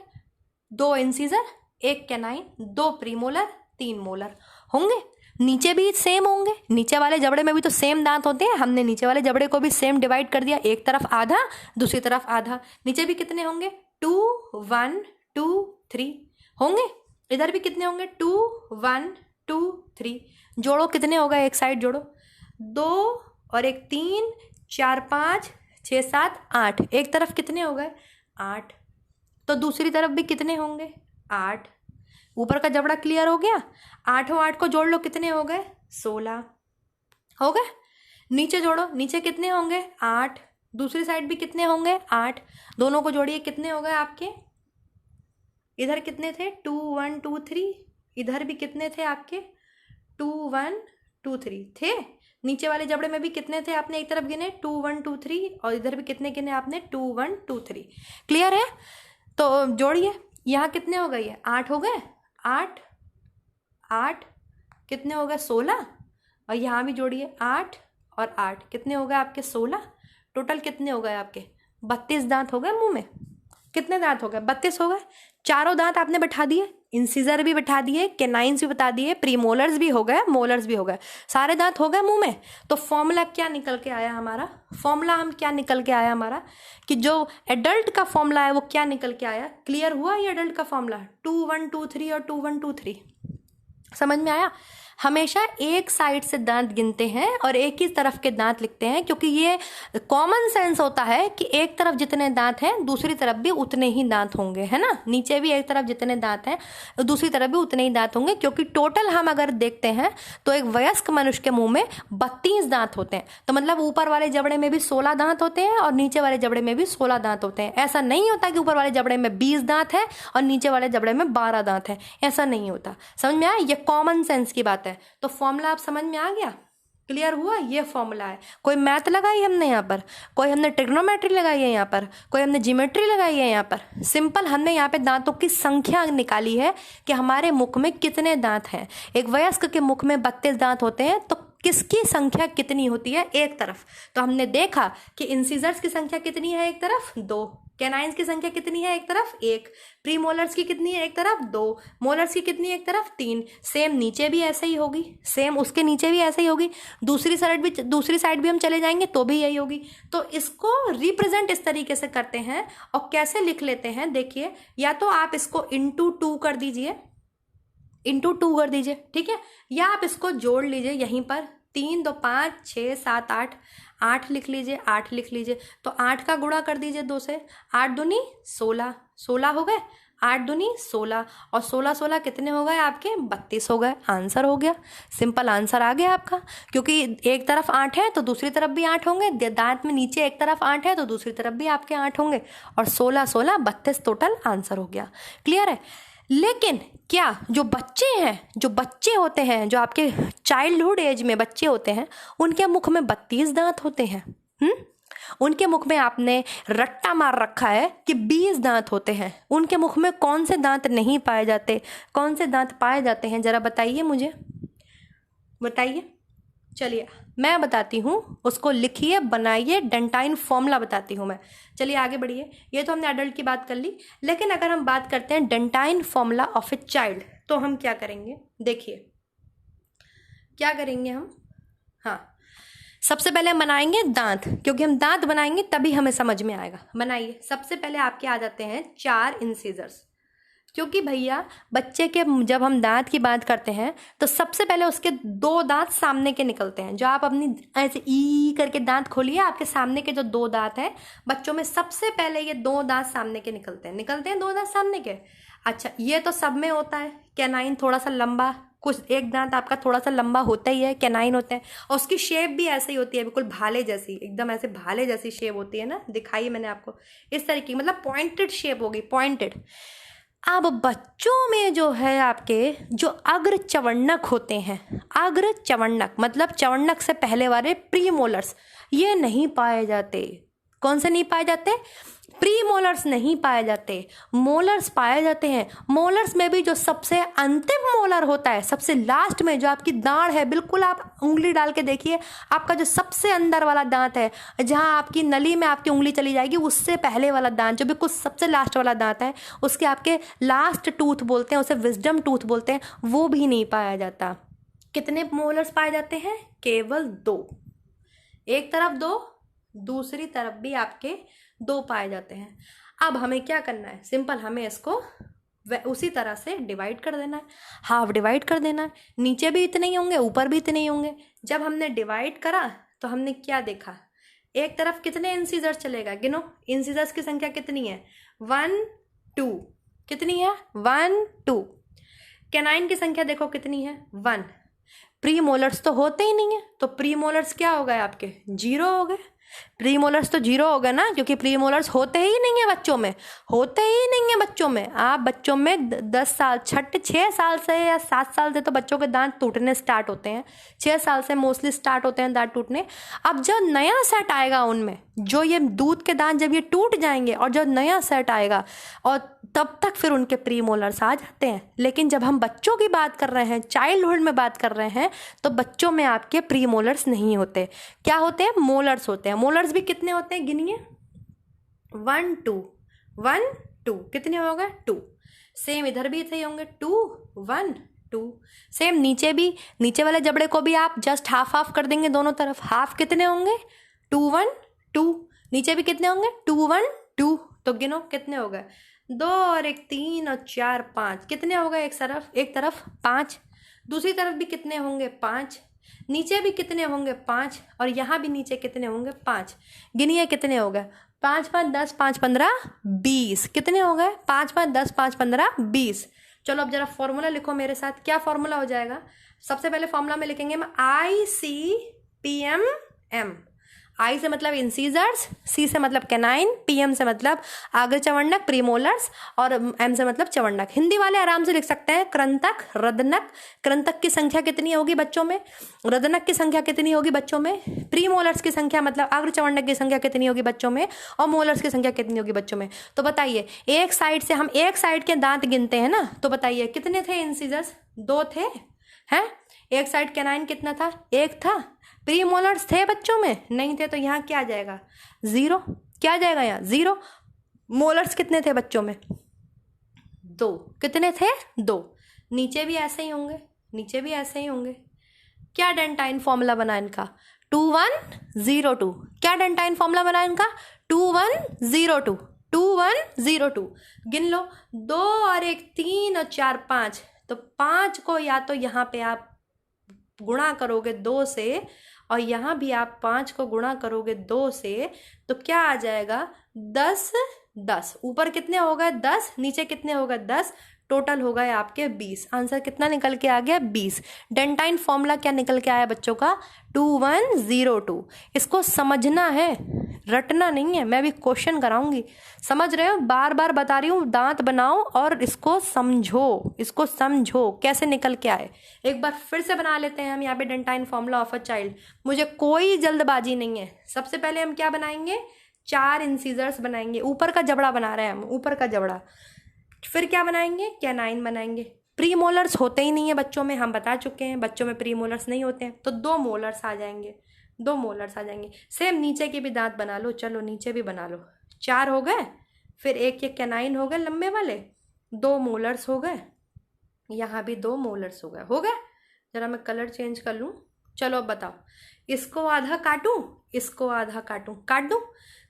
2 इंसिजर एक कैनाइन, 2 प्रीमोलर, 3 मोलर होंगे। नीचे भी सेम होंगे, नीचे वाले जबड़े में भी तो सेम दांत होते हैं। हमने नीचे वाले जबड़े को भी सेम डिवाइड कर दिया, एक तरफ आधा दूसरी तरफ आधा। नीचे भी कितने होंगे? 2 1 2 3 होंगे। इधर भी कितने होंगे? 2 1 2 3। जोड़ो, कितने होगा? एक साइड जोड़ो, 2 और एक 3 4 5 6 7 8। एक तरफ कितने हो गए? 8। तो दूसरी तरफ भी कितने होंगे? 8। ऊपर का जबड़ा क्लियर हो गया। 8 और 8 को जोड़ लो, कितने हो गए? 16 हो गए। नीचे जोड़ो, नीचे कितने होंगे? 8। दूसरी साइड भी कितने होंगे? 8। दोनों को जोड़िए, कितने हो गए आपके? इधर कितने थे? 2 1 2 3। इधर भी कितने थे आपके? 2 1 2 3 थे। नीचे वाले जबड़े में भी कितने थे आपने एक तरफ गिने? 2 1 2 3। और इधर भी कितने गिने आपने? 2 1 2 3। क्लियर है? तो जोड़िए, यहाँ कितने हो गए? 8 हो गए। 8 8 कितने हो गए? 16। और यहाँ भी जोड़िए, 8 और 8 कितने हो गए आपके? 16। टोटल कितने हो गए आपके? 32 दांत हो गए मुंह में। कितने दांत हो गए? 32 हो गए। चारों दांत आपने बैठा दिए, इंसिजर भी बैठा दिए, कैनाइन्स भी बता दिए, प्रीमोलर्स भी हो गए, मोलर्स भी हो गए, सारे दांत हो गए मुंह में। तो फॉर्मूला क्या निकल के आया हमारा? फॉर्मूला हम क्या निकल के आया हमारा कि जो एडल्ट का फॉर्मूला है वो क्या निकल के आया? क्लियर हुआ ये एडल्ट का फॉर्मूला? 2 1 2 3 और 2 1 2 3 समझ में आया? हमेशा एक साइड से दांत गिनते हैं और एक ही तरफ के दांत लिखते हैं, क्योंकि ये कॉमन सेंस होता है कि एक तरफ जितने दांत हैं दूसरी तरफ भी उतने ही दांत होंगे, है ना। नीचे भी एक तरफ जितने दांत हैं दूसरी तरफ भी उतने ही दांत होंगे, क्योंकि टोटल हम अगर देखते हैं तो एक वयस्क मनुष्य के मुंह में 32 दांत होते हैं। तो मतलब ऊपर वाले जबड़े में भी 16 दांत होते हैं और नीचे वाले जबड़े में भी 16 दांत होते हैं। ऐसा नहीं होता कि ऊपर वाले जबड़े में 20 दांत है और नीचे वाले जबड़े में 12 दांत है, ऐसा नहीं होता। समझ में आया? ये कॉमन सेंस की बात है। तो फॉर्मूला आप समझ में आ गया? क्लियर हुआ? ये फॉर्मूला है। कोई मैथ लगाई हमने यहाँ पर, कोई हमने ट्रिग्नोमेट्री लगाई है यहाँ पर, कोई हमने ज्योमेट्री लगाई है यहाँ पर। सिंपल हमने यहाँ पे दांतों की संख्या निकाली है कि हमारे मुख में कितने दांत हैं। एक वयस्क के मुख में 32 दांत होते हैं, तो किसकी संख्या कितनी होती है एक तरफ? तो हमने देखा कि इंसिजर्स की संख्या कितनी है एक तरफ? 2। कैनाइन्स की संख्या कितनी है एक तरफ? 1। प्रीमोलर्स की कितनी है एक तरफ? 2। मोलर्स की कितनी है एक तरफ? 3। सेम नीचे भी ऐसे ही होगी, सेम उसके नीचे भी ऐसे ही होगी, दूसरी साइड भी हम चले जाएंगे तो भी यही होगी। तो इसको रिप्रेजेंट इस तरीके से करते हैं और कैसे लिख लेते हैं देखिए। या तो आप इसको इंटू 2 कर दीजिए, इंटू 2 कर दीजिए, ठीक है, या आप इसको जोड़ लीजिए यहीं पर। 3 2 5 6 7 8 8 लिख लीजिए, 8 लिख लीजिए। तो 8 का गुणा कर दीजिए 2 से। 8 दूनी 16, 16 हो गए। 8 दूनी 16 और 16 16 कितने हो गए आपके? 32 हो गए। आंसर हो गया, सिंपल आंसर आ गया आपका। क्योंकि एक तरफ 8 है तो दूसरी तरफ भी 8 होंगे। दांत में नीचे एक तरफ 8 है तो दूसरी तरफ भी आपके 8 होंगे। और 16 16 32 टोटल आंसर हो गया। क्लियर है? लेकिन क्या जो बच्चे हैं, जो बच्चे होते हैं, जो आपके चाइल्डहुड एज में बच्चे होते हैं, उनके मुख में 32 दांत होते हैं। उनके मुख में आपने रट्टा मार रखा है कि 20 दांत होते हैं। उनके मुख में कौन से दांत नहीं पाए जाते, कौन से दांत पाए जाते हैं? जरा बताइए मुझे, बताइए। चलिए मैं बताती हूँ, उसको लिखिए, बनाइए, डेंटाइन फॉर्मूला बताती हूँ मैं। चलिए आगे बढ़िए। ये तो हमने एडल्ट की बात कर ली, लेकिन अगर हम बात करते हैं dentine formula of a child, तो हम क्या करेंगे? देखिए क्या करेंगे हम। हाँ, सबसे पहले हम बनाएंगे दांत, क्योंकि हम दांत बनाएंगे तभी हमें समझ में आएगा। बनाइए। सबसे पहले आपके आ जाते हैं 4 इंसिजर्स, क्योंकि भैया बच्चे के जब हम दांत की बात करते हैं तो सबसे पहले उसके 2 दांत सामने के निकलते हैं। जो आप अपनी ऐसे ई करके दांत खोलिए, आपके सामने के जो 2 दांत हैं बच्चों में, सबसे पहले ये 2 दांत सामने के निकलते हैं 2 दांत सामने के। अच्छा, ये तो सब में होता है। कैनाइन थोड़ा सा लंबा, कुछ एक दांत आपका थोड़ा सा लंबा होता ही है, कैनाइन होते हैं। और उसकी शेप भी ऐसे ही होती है, बिल्कुल भाले जैसी, एकदम ऐसे भाले जैसी शेप होती है ना, दिखाई मैंने आपको इस तरीके, मतलब पॉइंटेड शेप होगी, पॉइंटेड। अब बच्चों में जो है आपके, जो अग्र चवन्नक होते हैं, अग्र चवन्नक मतलब चवन्नक से पहले वाले प्रीमोलर्स, ये नहीं पाए जाते। कौन से नहीं पाए जाते? प्री मोलर्स नहीं पाए जाते, मोलर्स पाए जाते हैं। मोलर्स में भी जो सबसे अंतिम मोलर होता है, सबसे लास्ट में जो आपकी दांत है, बिल्कुल आप उंगली डाल के देखिए, आपका जो सबसे अंदर वाला दांत है, जहां आपकी नली में आपकी उंगली चली जाएगी, उससे पहले वाला दांत जो बिल्कुल सबसे लास्ट वाला दांत है, उसके आपके लास्ट टूथ बोलते हैं, उसे विजडम टूथ बोलते हैं, वो भी नहीं पाया जाता। कितने मोलर्स पाए जाते हैं? केवल 2। एक तरफ 2, दूसरी तरफ भी आपके 2 पाए जाते हैं। अब हमें क्या करना है? सिंपल, हमें इसको उसी तरह से डिवाइड कर देना है, हाफ डिवाइड कर देना है। नीचे भी इतने ही होंगे, ऊपर भी इतने ही होंगे। जब हमने डिवाइड करा तो हमने क्या देखा? एक तरफ कितने इंसीजर्स चलेगा? गिनो, इंसीजर्स की संख्या कितनी है? 1 2। कितनी है? 1 2। कैनाइन की संख्या देखो कितनी है? 1। प्री मोलर्स तो होते ही नहीं है, तो प्री मोलर्स क्या हो गए आपके? 0 हो गए। प्री मोलर्स तो 0 हो गए ना, क्योंकि प्री मोलर्स होते ही नहीं है बच्चों में, होते ही नहीं है बच्चों में। आप बच्चों में 10 साल 6 साल से या 7 साल से तो बच्चों के दांत टूटने स्टार्ट होते हैं, 6 साल से मोस्टली स्टार्ट होते हैं दांत टूटने। अब जो नया सेट आएगा उनमें, जो ये दूध के दांत जब ये टूट जाएंगे और जो नया सेट आएगा, और तब तक फिर उनके प्री मोलर्स आ जाते हैं। लेकिन जब हम बच्चों की बात कर रहे हैं, चाइल्डहुड में बात कर रहे हैं, तो बच्चों में आपके प्री मोलर्स नहीं होते। क्या होते हैं? मोलर्स होते हैं। मोलर्स भी कितने होते हैं? गिनिए। 1 2 1 2। कितने हो गए? 2। सेम इधर भी थे होंगे, 2 1 2। सेम नीचे भी, नीचे वाले जबड़े को भी आप जस्ट हाफ हाफ कर देंगे दोनों तरफ। हाफ कितने होंगे? 2 1 2। नीचे भी कितने होंगे? 2 1 2। तो गिनो कितने हो गए? 2 और 1 3 और 4 5। कितने हो गए? एक तरफ 5, दूसरी तरफ भी कितने होंगे? 5। नीचे भी कितने होंगे? 5। और यहाँ भी नीचे कितने होंगे? 5। गिनिए कितने हो गए? 5 5 10 5 15 20। कितने हो गए? 5 5 10 5 15 20। चलो अब जरा फॉर्मूला लिखो मेरे साथ। क्या फॉर्मूला हो जाएगा? सबसे पहले फॉर्मूला में लिखेंगे हम ICPM। आई से मतलब इंसीजर्स, सी से मतलब कैनाइन, पीएम से मतलब आग्र चवंडक प्रीमोलर्स, और एम से मतलब चवंडक। हिंदी वाले आराम से लिख सकते हैं कृंतक, रदनक। कृंतक की संख्या कितनी होगी बच्चों में? रदनक की संख्या कितनी होगी बच्चों में? प्रीमोलर्स की संख्या मतलब आग्र चवंडक की संख्या कितनी होगी बच्चों में? और मोलर्स की संख्या कितनी होगी बच्चों में? तो बताइए, एक साइड से हम एक साइड के दांत गिनते हैं ना, तो बताइए कितने थे इंसीजर्स? 2 थे, हैं? एक साइड कैनाइन कितना था? 1 था। प्री मोलर्स थे बच्चों में? नहीं थे, तो यहाँ क्या आ जाएगा? 0। क्या आ जाएगा यहाँ? 0। मोलर्स कितने थे बच्चों में? 2। कितने थे? 2। नीचे भी ऐसे ही होंगे, नीचे भी ऐसे ही होंगे। क्या डेंटाइन फॉर्मूला बना इनका? 2 1 0 2। क्या डेंटाइन फॉर्मूला बना इनका? 2 1 0 2। 2 1 0 2। गिन लो, 2 और 1 3 और 4 5। तो 5 को या तो यहाँ पे आप गुणा करोगे 2 से, और यहाँ भी आप 5 को गुणा करोगे 2 से, तो क्या आ जाएगा? 10 10। ऊपर कितने हो गए? 10। नीचे कितने हो गए? 10। टोटल हो गए आपके 20। आंसर कितना निकल के आ गया? 20। डेंटाइन फॉर्मूला क्या निकल के आया बच्चों का? 2 1 0 2। इसको समझना है, रटना नहीं है। मैं भी क्वेश्चन कराऊंगी, समझ रहे हो? बार बार बता रही हूँ, दांत बनाओ और इसको समझो, इसको समझो कैसे निकल के आए। एक बार फिर से बना लेते हैं हम यहाँ पे dentine formula of a child. मुझे कोई जल्दबाजी नहीं है। सबसे पहले हम क्या बनाएंगे? 4 इंसीजर्स बनाएंगे। ऊपर का जबड़ा बना रहे हैं हम, ऊपर का जबड़ा। फिर क्या बनाएंगे? कैनाइन बनाएंगे। प्री मोलर्स होते ही नहीं है बच्चों में, हम बता चुके हैं, बच्चों में प्री मोलर्स नहीं होते हैं। तो 2 मोलर्स आ जाएंगे, 2 मोलर्स आ जाएंगे। सेम नीचे के भी दांत बना लो, चलो नीचे भी बना लो। 4 हो गए, फिर एक ये कैनाइन हो गए लंबे वाले, 2 मोलर्स हो गए, यहाँ भी 2 मोलर्स हो गए। हो गए? जरा मैं कलर चेंज कर लूँ। चलो अब बताओ, इसको आधा काटूं, इसको आधा काटूं, काट दूं?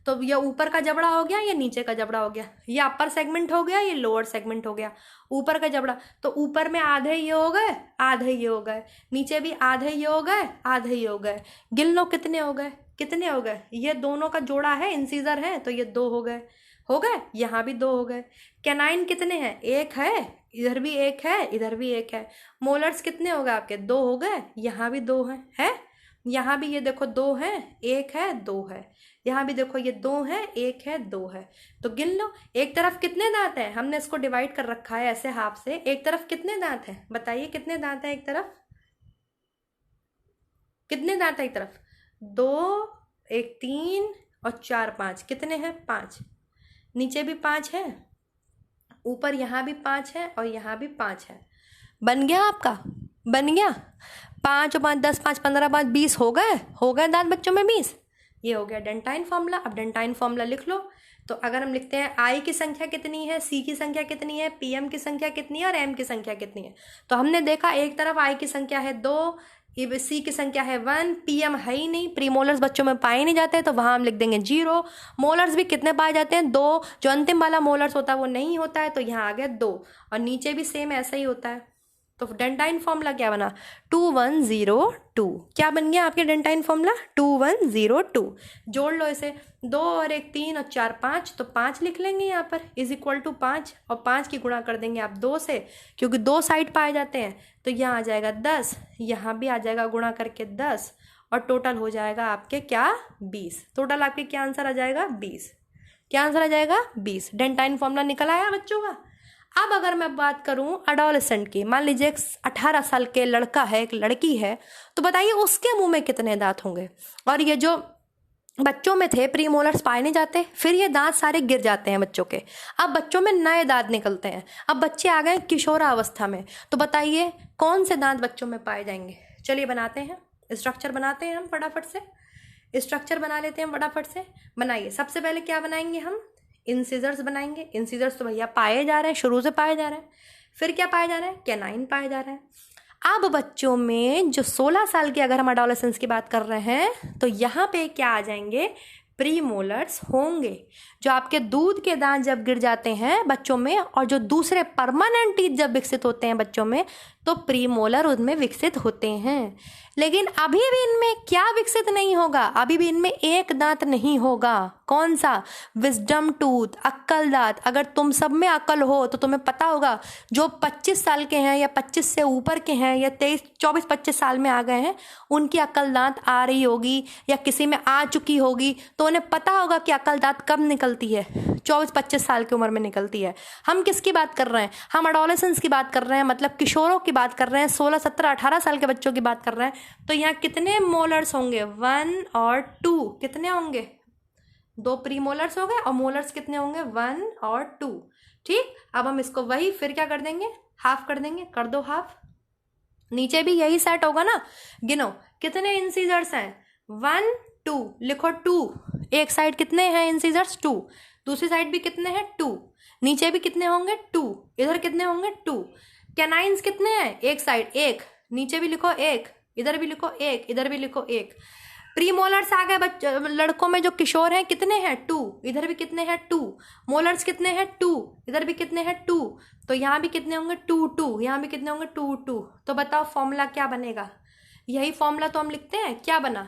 तो ये ऊपर का जबड़ा हो गया, ये नीचे का जबड़ा हो गया। ये अपर सेगमेंट हो गया, ये लोअर सेगमेंट हो गया। ऊपर का जबड़ा, तो ऊपर में आधे ये हो गए, आधे ये हो गए। नीचे भी आधे ये हो गए, आधे ये हो गए। गिन लो कितने हो गए? कितने हो गए? ये दोनों का जोड़ा है, इंसीजर है, तो ये 2 हो गए। हो गए? यहाँ भी 2 हो गए। कैनाइन कितने हैं? 1 है, इधर भी 1 है, इधर भी 1 है। मोलर्स कितने हो गए आपके? 2 हो गए। यहाँ भी 2 हैं, है? यहाँ भी ये देखो 2 है, 1 है, 2 है। यहाँ भी देखो ये 2 है, 1 है, 2 है। तो गिन लो, एक तरफ कितने दांत हैं? हमने इसको डिवाइड कर रखा है ऐसे हाफ से। एक तरफ कितने दांत हैं? बताइए कितने दांत हैं एक तरफ? कितने दांत है एक तरफ? 2, 1 3 और 4 5 कितने हैं? 5। नीचे भी 5 है, ऊपर यहाँ भी 5 है और यहाँ भी 5 है। बन गया आपका? बन गया। 5 और 5 10, 5 15, 5 20 हो गए दांत बच्चों में 20। ये हो गया डेंटाइन फॉर्मूला। अब डेंटाइन फॉर्मूला लिख लो। तो अगर हम लिखते हैं आई की संख्या कितनी है, सी की संख्या कितनी है, पीएम की संख्या कितनी है और एम की संख्या कितनी है, तो हमने देखा एक तरफ आई की संख्या है 2, सी की संख्या है 1, पीएम है ही नहीं, प्रीमोलर्स बच्चों में पाए नहीं जाते, तो वहां हम लिख देंगे 0। मोलर्स भी कितने पाए जाते हैं? 2। जो अंतिम वाला मोलर्स होता है वो नहीं होता है, तो यहाँ आ गया 2। और नीचे भी सेम ऐसा ही होता है। तो डेंटाइन फॉर्मूला क्या बना? 2102। क्या बन गया आपके डेंटाइन फॉर्मूला? 2102। जोड़ लो इसे, 2 और 1 3 और 4 5, तो 5 लिख लेंगे यहाँ पर इज इक्वल टू 5, और 5 की गुणा कर देंगे आप 2 से, क्योंकि 2 साइड पाए जाते हैं, तो यहाँ आ जाएगा 10, यहाँ भी आ जाएगा गुणा करके 10, और टोटल हो जाएगा आपके क्या? 20। टोटल आपके क्या आंसर आ जाएगा? 20। क्या आंसर आ जाएगा? 20। डेंटाइन फॉर्मूला निकल आया बच्चों का। अब अगर मैं बात करूं अडोलेसेंट की, मान लीजिए एक 18 साल के लड़का है, एक लड़की है, तो बताइए उसके मुंह में कितने दांत होंगे? और ये जो बच्चों में थे प्रीमोलर्स पाए नहीं जाते, फिर ये दांत सारे गिर जाते हैं बच्चों के। अब बच्चों में नए दांत निकलते हैं। अब बच्चे आ गए किशोरावस्था में, तो बताइए कौन से दांत बच्चों में पाए जाएंगे? चलिए बनाते हैं, स्ट्रक्चर बनाते हैं हम फटाफट से। स्ट्रक्चर बना लेते हैं फटाफट से। बनाइए। सबसे पहले क्या बनाएंगे हम? इंसिजर्स बनाएंगे। इंसिजर्स तो भैया पाए जा रहे हैं, शुरू से पाए जा रहे हैं। फिर क्या पाए जा रहे हैं? कैनाइन पाए जा रहे हैं। अब बच्चों में जो 16 साल के, अगर हम एडोलेसेंस की बात कर रहे हैं, तो यहाँ पे क्या आ जाएंगे? प्रीमोलर्स होंगे। जो आपके दूध के दांत जब गिर जाते हैं बच्चों में, और जो दूसरे परमानेंट टीथ जब विकसित होते हैं बच्चों में, तो प्रीमोलर उनमें विकसित होते हैं। लेकिन अभी भी इनमें क्या विकसित नहीं होगा? अभी भी इनमें एक दांत नहीं होगा। कौन सा? विजडम टूथ, अक्कल दांत। अगर तुम सब में अक्ल हो तो तुम्हें पता होगा, जो 25 साल के हैं या 25 से ऊपर के हैं या 23 24 25 साल में आ गए हैं, उनकी अक्ल दांत आ रही होगी या किसी में आ चुकी होगी, तो उन्हें पता होगा कि अक्ल दांत कब निकलती है। 24-25 साल की उम्र में निकलती है। हम किसकी बात कर रहे हैं? हम एडोलेसेंस की बात कर रहे हैं, मतलब किशोरों की बात कर रहे हैं, 16 17 18 साल के बच्चों की बात कर रहे हैं। तो यहाँ कितने मोलर्स होंगे? 1 और 2। कितने होंगे? 2 प्रीमोलर्स हो गए, और मोलर्स कितने होंगे? 1 और 2। ठीक। अब हम इसको वही फिर क्या कर देंगे? हाफ कर देंगे। कर दो हाफ। नीचे भी यही सेट होगा ना। गिनो कितने इंसीजर्स हैं? 1 2। लिखो 2। एक साइड कितने हैं इंसीजर्स? 2। दूसरी साइड भी कितने हैं? 2। नीचे भी कितने होंगे? 2। इधर कितने होंगे? 2। कैनाइन्स कितने हैं? एक साइड 1, नीचे भी लिखो 1, इधर भी लिखो 1, इधर भी लिखो 1। प्रीमोलर्स आ गए बच्चों, लड़कों में जो किशोर हैं कितने हैं? 2। इधर भी कितने हैं? 2। मोलर्स कितने हैं? 2। इधर भी कितने हैं? 2। तो यहाँ भी कितने होंगे? 2 2। यहाँ भी कितने होंगे? 2 2। तो बताओ फॉर्मूला क्या बनेगा? यही फॉर्मूला तो हम लिखते हैं। क्या बना?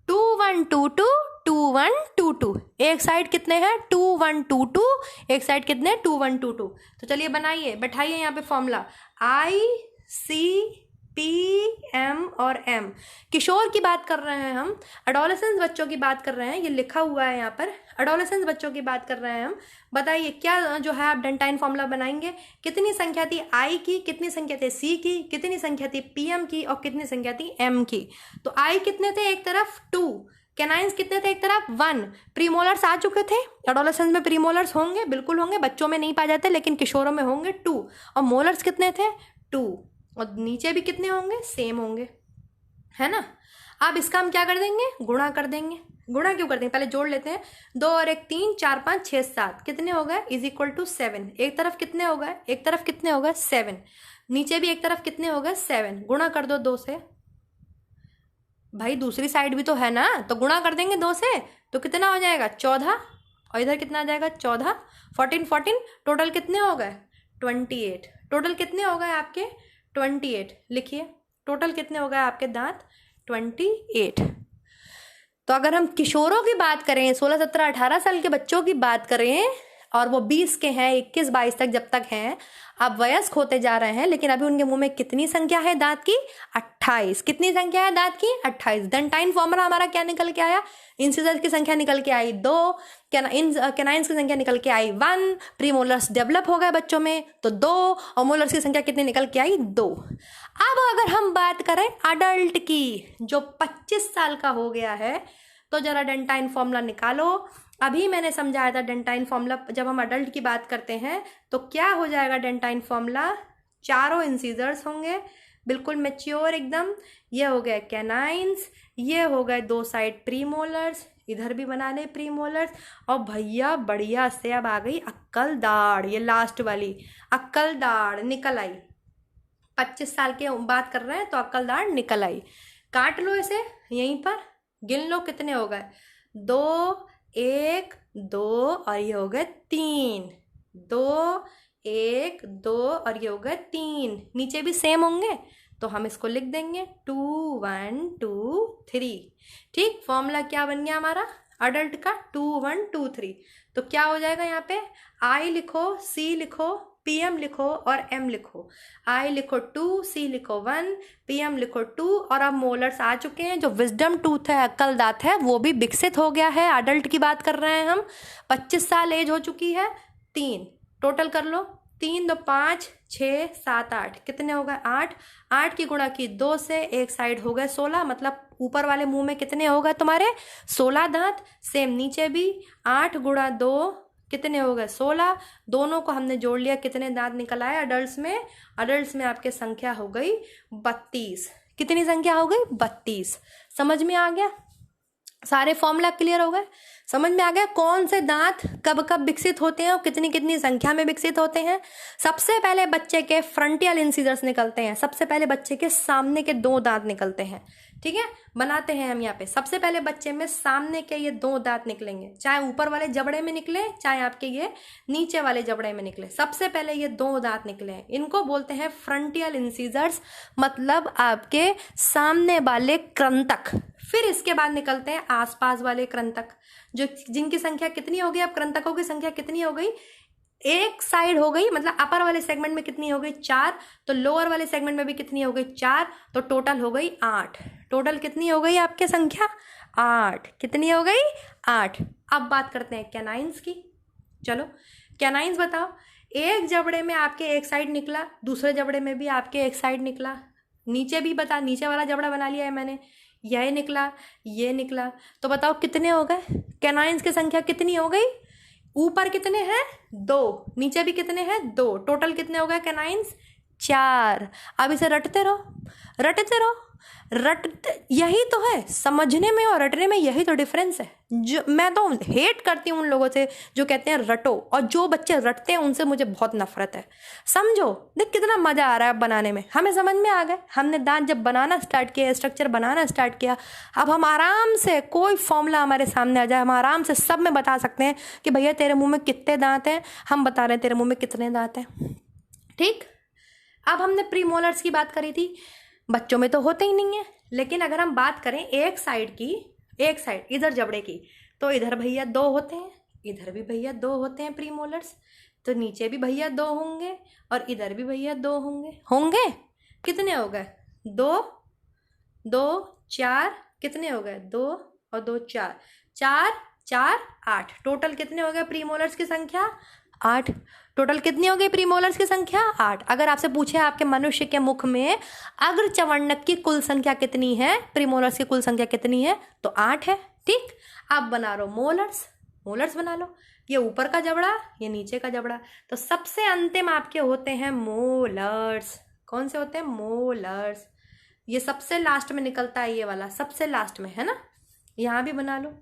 2 1 2 2 2 1 2 2। एक साइड कितने हैं? 2 1 2 2। एक साइड कितने? 2 1 2 2। तो चलिए बनाइए, बैठाइए यहाँ पे फॉर्मूला। आई सी पी एम और एम। किशोर की बात कर रहे हैं हम, एडोलेसेंस बच्चों की बात कर रहे हैं, ये लिखा हुआ है यहाँ पर, एडोलेसेंस बच्चों की बात कर रहे हैं हम। बताइए क्या जो है आप डेंटाइन फॉर्मूला बनाएंगे? कितनी संख्या थी आई की, कितनी संख्या थी सी की, कितनी संख्या थी पीएम की, और कितनी संख्या थी एम की? तो आई कितने थे? एक तरफ 2। कैनाइन्स कितने थे? एक तरफ 1। प्रीमोलर्स आ चुके थे। एडोलेसेंस में प्रीमोलर्स होंगे, बिल्कुल होंगे, बच्चों में नहीं पाए जाते, लेकिन किशोरों में होंगे 2। और मोलर्स कितने थे? 2। और नीचे भी कितने होंगे? सेम होंगे, है ना। अब इसका हम क्या कर देंगे? गुणा कर देंगे। गुणा क्यों कर देंगे? पहले जोड़ लेते हैं। 2 और 1 3 4 5 6 7 कितने हो गए? Is equal to 7। एक तरफ कितने हो गए? एक तरफ कितने हो गए? 7। नीचे भी एक तरफ कितने हो गए? 7। गुणा कर दो 2 से। भाई दूसरी साइड भी तो है ना, तो गुणा कर देंगे 2 से, तो कितना हो जाएगा? 14। और इधर कितना आ जाएगा? 14 14 14। टोटल कितने हो गए? 28। टोटल कितने हो गए आपके? 28। लिखिए टोटल कितने हो गए आपके दांत? 28। तो अगर हम किशोरों की बात करें, 16 17 18 साल के बच्चों की बात करें, और वो 20 के हैं, 21 22 तक जब तक हैं, अब वयस्क होते जा रहे हैं, लेकिन अभी उनके मुंह में कितनी संख्या है दांत की? 28। कितनी संख्या है दांत की? 28। डेंटाइन फॉर्मूला हमारा क्या निकल के आया? इंसिजर्स की संख्या निकल के आई 2, कैनाइन्स की संख्या निकल के आई 1, प्रीमोलर्स डेवलप हो गए बच्चों में तो 2, और मोलर्स की संख्या कितनी निकल के आई? 2। अब अगर हम बात करें अडल्ट की, जो 25 साल का हो गया है, तो जरा डेंटाइन फॉर्मूला निकालो। अभी मैंने समझाया था डेंटाइन फॉर्मूला, जब हम अडल्ट की बात करते हैं तो क्या हो जाएगा डेंटाइन फॉर्मूला, चारों इंसीजर्स होंगे बिल्कुल मैच्योर एकदम। ये हो गए कैनाइन्स, ये हो गए दो साइड प्रीमोलर्स, इधर भी बना ले प्रीमोलर्स, और भैया बढ़िया से अब आ गई अक्कल दाढ़, ये लास्ट वाली अक्कल दाढ़ निकल आई। 25 साल के बात कर रहे हैं तो अक्कल दाढ़ निकल आई। काट लो इसे, यहीं पर गिन लो कितने हो गए, 2 1 2 और ये हो गए 3, 2 1 2 और ये हो गए 3। नीचे भी सेम होंगे तो हम इसको लिख देंगे 2 1 2 3। ठीक, फॉर्मूला क्या बन गया हमारा अडल्ट का, 2 1 2 3। तो क्या हो जाएगा यहाँ पे, आई लिखो, सी लिखो, पीएम लिखो और एम लिखो। आई लिखो 2, सी लिखो 1, पीएम लिखो 2। और अब मोलर्स आ चुके हैं, जो विजडम टूथ है, अक्ल दांत है, वो भी विकसित हो गया है। अडल्ट की बात कर रहे हैं हम, 25 साल एज हो चुकी है। 3 टोटल कर लो, 3 2 5 6 7 8, कितने हो गए 8। 8 की गुणा की 2 से, एक साइड हो गए 16, मतलब ऊपर वाले मुंह में कितने हो गए तुम्हारे 16 दांत। सेम नीचे भी 8 गुणा 2 कितने हो गए 16। दोनों को हमने जोड़ लिया, कितने दांत निकल आए अडल्ट्स में, अडल्ट्स में आपके संख्या हो गई 32। कितनी संख्या हो गई 32। समझ में आ गया, सारे फॉर्मूला क्लियर हो गए, समझ में आ गया कौन से दांत कब कब विकसित होते हैं और कितनी कितनी संख्या में विकसित होते हैं। सबसे पहले बच्चे के फ्रंटियल इंसीजर्स निकलते हैं, सबसे पहले बच्चे के सामने के 2 दांत निकलते हैं। ठीक है, बनाते हैं हम यहाँ पे। सबसे पहले बच्चे में सामने के ये 2 दांत निकलेंगे, चाहे ऊपर वाले जबड़े में निकले चाहे आपके ये नीचे वाले जबड़े में निकले। सबसे पहले ये 2 दांत निकले हैं, इनको बोलते हैं फ्रंटियल इंसीजर्स, मतलब आपके सामने वाले कृंतक। फिर इसके बाद निकलते हैं आसपास वाले कृंतक, जो जिनकी संख्या कितनी हो गई, अब कृंतकों की संख्या कितनी हो गई, एक साइड हो गई, मतलब अपर वाले सेगमेंट में कितनी हो गई 4, तो लोअर वाले सेगमेंट में भी कितनी हो गई 4, तो टोटल हो गई 8। टोटल कितनी हो गई आपके संख्या 8, कितनी हो गई 8। अब बात करते हैं कैनाइन्स की। चलो कैनाइन्स बताओ, एक जबड़े में आपके एक साइड निकला, दूसरे जबड़े में भी आपके एक साइड निकला, नीचे भी बता, नीचे वाला जबड़ा बना लिया है मैंने, यह निकला ये निकला, तो बताओ कितने हो गए कैनाइन्स की संख्या कितनी हो गई। ऊपर कितने हैं 2, नीचे भी कितने हैं 2, टोटल कितने हो गए कैनाइन्स 4। अब इसे रटते रहो रटते रहो रटते, यही तो है समझने में और रटने में, यही तो डिफरेंस है। जो मैं तो हेट करती हूँ उन लोगों से जो कहते हैं रटो, और जो बच्चे रटते हैं उनसे मुझे बहुत नफरत है। समझो, देख कितना मजा आ रहा है बनाने में, हमें समझ में आ गए। हमने दांत जब बनाना स्टार्ट किया, स्ट्रक्चर बनाना स्टार्ट किया, अब हम आराम से कोई फॉर्मूला हमारे सामने आ जाए, हम आराम से सब में बता सकते हैं कि भैया तेरे मुंह में कितने दांत हैं, हम बता रहे हैं तेरे मुंह में कितने दांत हैं। ठीक, अब हमने प्रीमोलर्स की बात करी थी, बच्चों में तो होते ही नहीं है, लेकिन अगर हम बात करें एक साइड की, एक साइड इधर जबड़े की, तो इधर भैया 2 होते हैं, इधर भी भैया 2 होते हैं प्रीमोलर्स, तो नीचे भी भैया 2 होंगे और इधर भी भैया 2 होंगे। कितने हो गए 2 2 4, कितने हो गए 2 और 2 4, 4 4 8। टोटल कितने हो गए प्रीमोलर्स की संख्या 8। टोटल कितनी हो गई प्रीमोलर्स की संख्या 8। अगर आपसे पूछे आपके मनुष्य के मुख में अग्र चवर्णक की कुल संख्या कितनी है, प्रीमोलर्स की कुल संख्या कितनी है, तो 8 है। ठीक, अब बना लो मोलर्स, मोलर्स बना लो, ये ऊपर का जबड़ा ये नीचे का जबड़ा, तो सबसे अंतिम आपके होते हैं मोलर्स। कौन से होते हैं मोलर्स, ये सबसे लास्ट में निकलता है, ये वाला सबसे लास्ट में है ना, यहाँ भी बना लो,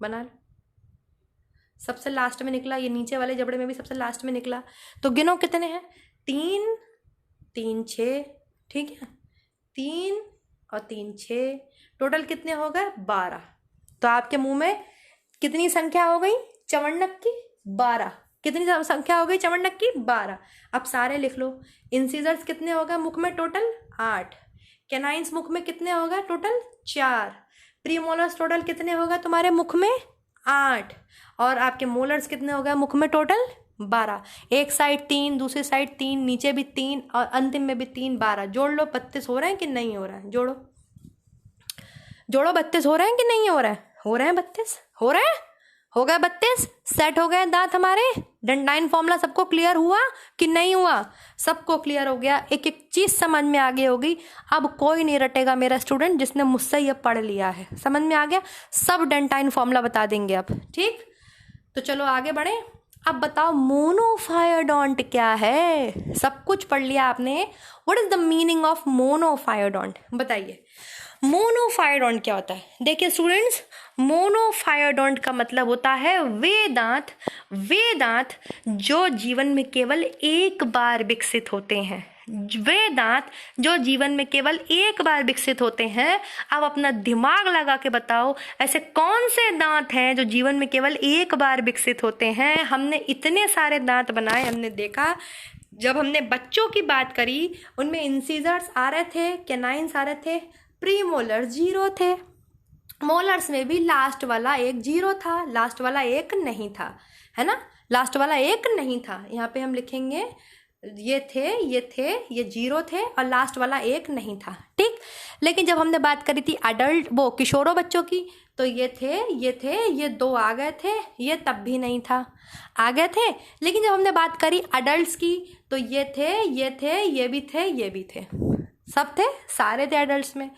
बना लो, सबसे लास्ट में निकला, ये नीचे वाले जबड़े में भी सबसे लास्ट में निकला। तो गिनो कितने हैं 3 3 6, ठीक है 3 और 3 6, टोटल कितने हो गए 12। तो आपके मुंह में कितनी संख्या हो गई चवर्णक की 12। कितनी संख्या हो गई चवर्णक की 12। अब सारे लिख लो, इंसीजर्स कितने हो गए मुख में टोटल 8, कैनाइन्स मुख में कितने हो गए टोटल 4, प्रीमोलर्स टोटल कितने हो गए तुम्हारे मुख में 8, और आपके मोलर्स कितने हो गए मुख में टोटल 12। एक साइड 3, दूसरी साइड 3, नीचे भी 3 और अंतिम में भी 3, 12। जोड़ लो 32 हो रहे हैं कि नहीं हो रहा है, जोड़ो जोड़ो 32 हो रहे हैं कि नहीं हो रहा है, हो रहे हैं 32, हो रहे हैं, हो गए 32, सेट हो गए दांत हमारे डेंटाइन फॉर्मूला सबको क्लियर हुआ कि नहीं हुआ? सबको क्लियर हो गया, एक एक चीज समझ में आगे हो गई। अब कोई नहीं रटेगा मेरा स्टूडेंट जिसने मुझसे ये पढ़ लिया है। समझ में आ गया? सब डेंटाइन फॉर्मूला बता देंगे अब, ठीक? तो चलो आगे बढ़े। अब बताओ मोनोफायोडोंट क्या है? सब कुछ पढ़ लिया आपने। What is the meaning of मोनोफायोडोंट? बताइए मोनोफायोडोंट क्या होता है? देखिए स्टूडेंट्स, मोनोफायोडोंट का मतलब होता है वे दांत जो जीवन में केवल एक बार विकसित होते हैं। वे दांत जो जीवन में केवल एक बार विकसित होते हैं। अब अपना दिमाग लगा के बताओ ऐसे कौन से दांत हैं जो जीवन में केवल एक बार विकसित होते हैं? हमने इतने सारे दांत बनाए, हमने देखा जब हमने बच्चों की बात करी उनमें इंसीजर्स आ रहे थे, कैनाइन्स आ रहे थे, प्रीमोलर 0 थे, मोलर्स में भी लास्ट वाला एक 0 था, लास्ट वाला एक नहीं था, है ना? लास्ट वाला एक नहीं था। यहाँ पे हम लिखेंगे ये थे, ये 0 थे और लास्ट वाला एक नहीं था, ठीक? लेकिन जब हमने बात करी थी अडल्ट वो किशोरों बच्चों की, तो ये थे, ये 2 आ गए थे, ये तब भी नहीं था, आ गए थे। लेकिन जब हमने बात करी अडल्ट्स की तो ये थे, ये भी थे, सब थे, सारे थे अडल्ट्स में।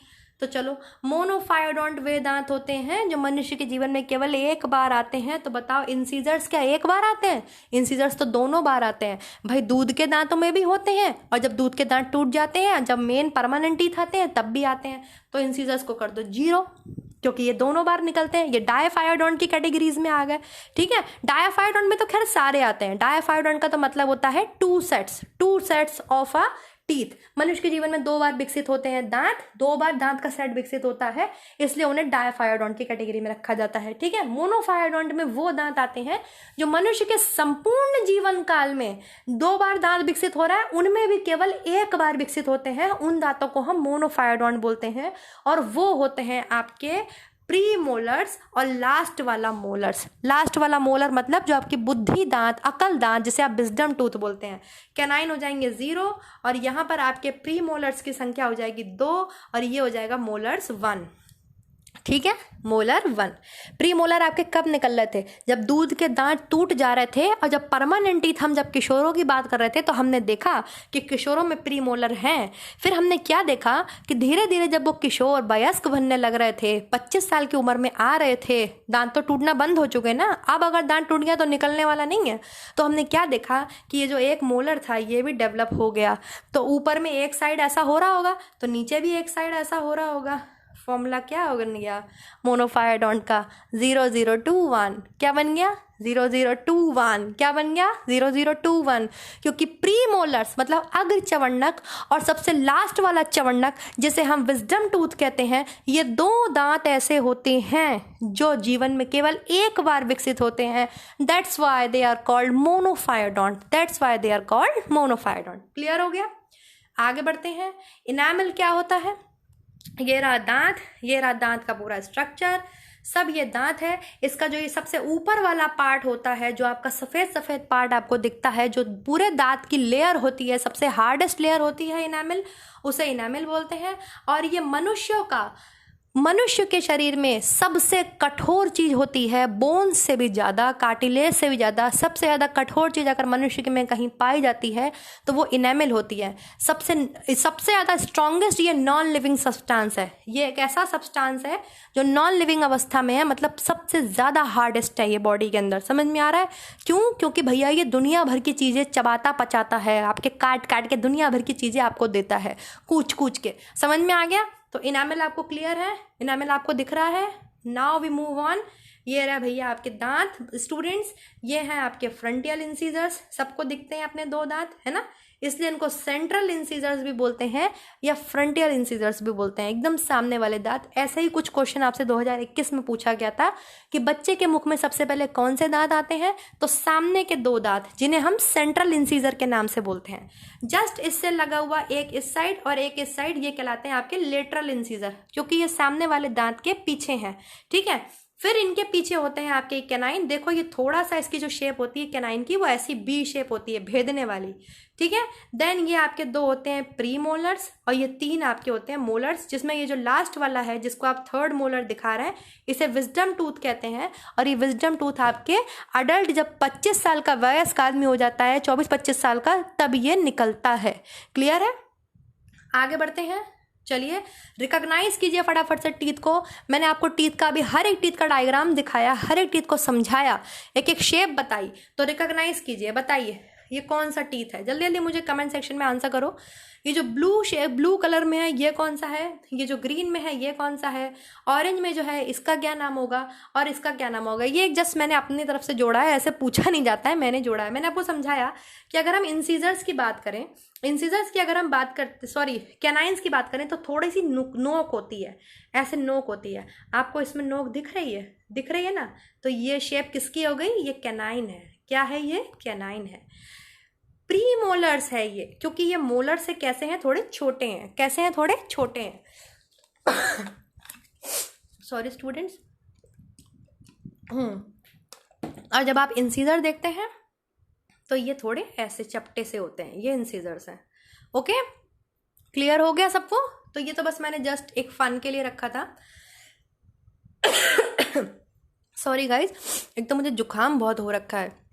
तो चलो मोनोफायोडोंट वे दांत होते हैं जो मनुष्य के जीवन में केवल एक बार आते हैं। तो बताओ इंसीजर्स क्या एक बार आते हैं? इंसीजर्स तो दोनों बार आते हैं भाई। दूध के दांतों में भी होते हैं और जब दूध के दांत टूट जाते हैं, जब मेन परमानेंट टीथ आते हैं तब भी आते हैं। तो इंसीजर्स को कर दो 0 क्योंकि ये दोनों बार निकलते हैं। ये डायफायोडोंट की कैटेगरीज में आ गए, ठीक है? डायफायोडोंट में तो खैर सारे आते हैं। डायफायोडोंट का तो मतलब होता है 2 सेट्स ऑफ अ टीथ। मनुष्य के जीवन में 2 बार विकसित होते हैं दांत, 2 बार दांत का सेट विकसित होता है, इसलिए उन्हें डायफायोडोंट की कैटेगरी में रखा जाता है, ठीक है? मोनोफायोडोंट में वो दांत आते हैं जो मनुष्य के संपूर्ण जीवन काल में 2 बार दांत विकसित हो रहा है, उनमें भी केवल एक बार विकसित होते हैं। उन दांतों को हम मोनोफायोडोंट बोलते हैं और वो होते हैं आपके प्री मोलर्स और लास्ट वाला मोलर्स। लास्ट वाला मोलर मतलब जो आपकी बुद्धि दांत, अकल दांत, जिसे आप विजडम टूथ बोलते हैं। कैनाइन हो जाएंगे 0 और यहाँ पर आपके प्री मोलर्स की संख्या हो जाएगी 2 और ये हो जाएगा मोलर्स 1, ठीक है? मोलर 1। प्री मोलर आपके कब निकल रहे थे? जब दूध के दांत टूट जा रहे थे और जब परमानेंट टीथ, हम जब किशोरों की बात कर रहे थे तो हमने देखा कि किशोरों में प्री मोलर हैं। फिर हमने क्या देखा कि धीरे धीरे जब वो किशोर वयस्क बनने लग रहे थे, 25 साल की उम्र में आ रहे थे, दांत तो टूटना बंद हो चुके ना। अब अगर दांत टूट गया तो निकलने वाला नहीं है। तो हमने क्या देखा कि ये जो एक मोलर था ये भी डेवलप हो गया। तो ऊपर में एक साइड ऐसा हो रहा होगा तो नीचे भी एक साइड ऐसा हो रहा होगा। फॉर्मूला क्या हो गया मोनोफायोडोंट का? 0021 क्या बन गया? 0021 क्या बन गया? 0021। क्योंकि प्री मोलर्स मतलब अग्र चवन्नक और सबसे लास्ट वाला चवन्नक जिसे हम विजडम टूथ कहते हैं, ये 2 दांत ऐसे होते हैं जो जीवन में केवल एक बार विकसित होते हैं। That's why they are called monophyodont. Clear हो गया? आगे बढ़ते हैं। इनामल क्या होता है? ये रहा दांत का पूरा स्ट्रक्चर, सब ये दांत है। इसका जो ये सबसे ऊपर वाला पार्ट होता है, जो आपका सफ़ेद पार्ट आपको दिखता है, जो पूरे दांत की लेयर होती है, सबसे हार्डेस्ट लेयर होती है इनामल, उसे इनामल बोलते हैं। और ये मनुष्य के शरीर में सबसे कठोर चीज होती है, बोन्स से भी ज़्यादा, कार्टिलेज से भी ज़्यादा। सबसे ज़्यादा कठोर चीज़ अगर मनुष्य के में कहीं पाई जाती है तो वो इनेमल होती है। सबसे ज़्यादा स्ट्रॉन्गेस्ट ये नॉन लिविंग सब्सटेंस है। ये एक ऐसा सब्सटेंस है जो नॉन लिविंग अवस्था में है, मतलब सबसे ज़्यादा हार्डेस्ट है ये बॉडी के अंदर। समझ में आ रहा है क्यों? क्योंकि भैया ये दुनिया भर की चीज़ें चबाता पचाता है, आपके काट के दुनिया भर की चीज़ें आपको देता है कूच के। समझ में आ गया? तो इनामल आपको क्लियर है? इनामल आपको दिख रहा है? Now we move on. ये रहा भैया आपके दांत स्टूडेंट्स, ये हैं आपके फ्रंटियल इंसीजर्स। सबको दिखते हैं अपने 2 दांत, है ना? इसलिए इनको सेंट्रल इंसीजर्स भी बोलते हैं या फ्रंटियल इंसीजर्स भी बोलते हैं, एकदम सामने वाले दांत। ऐसे ही कुछ क्वेश्चन आपसे 2021 में पूछा गया था कि बच्चे के मुख में सबसे पहले कौन से दांत आते हैं? तो सामने के 2 दांत, जिन्हें हम सेंट्रल इंसीजर के नाम से बोलते हैं। जस्ट इससे लगा हुआ एक इस साइड और एक इस साइड, ये कहलाते हैं आपके लेटरल इंसीजर, क्योंकि ये सामने वाले दांत के पीछे हैं, ठीक है? फिर इनके पीछे होते हैं आपके कैनाइन। देखो ये थोड़ा सा इसकी जो शेप होती है कैनाइन की वो ऐसी बी शेप होती है, भेदने वाली, ठीक है। देन ये आपके 2 होते हैं प्री मोलर्स और ये 3 आपके होते हैं मोलर्स, जिसमें ये जो लास्ट वाला है जिसको आप थर्ड मोलर दिखा रहे हैं इसे विजडम टूथ कहते हैं। और ये विजडम टूथ आपके अडल्ट जब 25 साल का वयस्क आदमी हो जाता है, 24-25 साल का, तब ये निकलता है। क्लियर है? आगे बढ़ते हैं। चलिए रिकॉग्नाइज कीजिए फटाफट से टीथ को। मैंने आपको टीथ का अभी हर एक टीथ का डायग्राम दिखाया, हर एक टीथ को समझाया, एक एक शेप बताई, तो रिकॉग्नाइज कीजिए। बताइए ये कौन सा टीथ है? जल्दी जल्दी मुझे कमेंट सेक्शन में आंसर करो। ये जो ब्लू शेप ब्लू कलर में है ये कौन सा है? ये जो ग्रीन में है ये कौन सा है? ऑरेंज में जो है इसका क्या नाम होगा और इसका क्या नाम होगा? ये एक जस्ट मैंने अपनी तरफ से जोड़ा है, ऐसे पूछा नहीं जाता है, मैंने जोड़ा है। मैंने आपको समझाया कि अगर हम इंसीजर्स की बात करें, इंसीजर्स की अगर हम बात करते, सॉरी कैनाइन्स की बात करें, तो थोड़ी सी नोक होती है, ऐसे नोक होती है। आपको इसमें नोक दिख रही है? दिख रही है ना? तो ये शेप किसकी हो गई? ये कैनाइन है। क्या है ये? कैनाइन है। प्री मोलर्स है ये, क्योंकि ये मोलर से कैसे हैं? थोड़े छोटे हैं। कैसे हैं? थोड़े छोटे हैं। Sorry students. और जब आप इंसीजर देखते हैं तो ये थोड़े ऐसे चपटे से होते हैं, ये इंसीजर्स हैं। ओके, क्लियर हो गया सबको? तो ये तो बस मैंने जस्ट एक फन के लिए रखा था। सॉरी गाइज, एक तो मुझे जुकाम बहुत हो रखा है।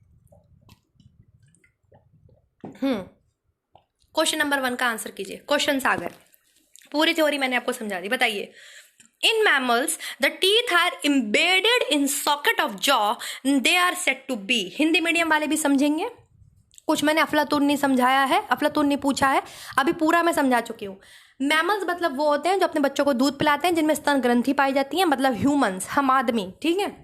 क्वेश्चन नंबर 1 का आंसर कीजिए। क्वेश्चन आ गए, पूरी थ्योरी मैंने आपको समझा दी। बताइए, in mammals the teeth are embedded in socket of jaw, they are said to be. Hindi medium वाले भी समझेंगे, कुछ मैंने अफलातून नहीं समझाया है, अफलातून नहीं पूछा है, अभी पूरा मैं समझा चुकी हूँ। मैमल्स मतलब वो होते हैं जो अपने बच्चों को दूध पिलाते हैं, जिनमें स्तन ग्रंथि पाई जाती है, मतलब ह्यूमंस, हम आदमी, ठीक है।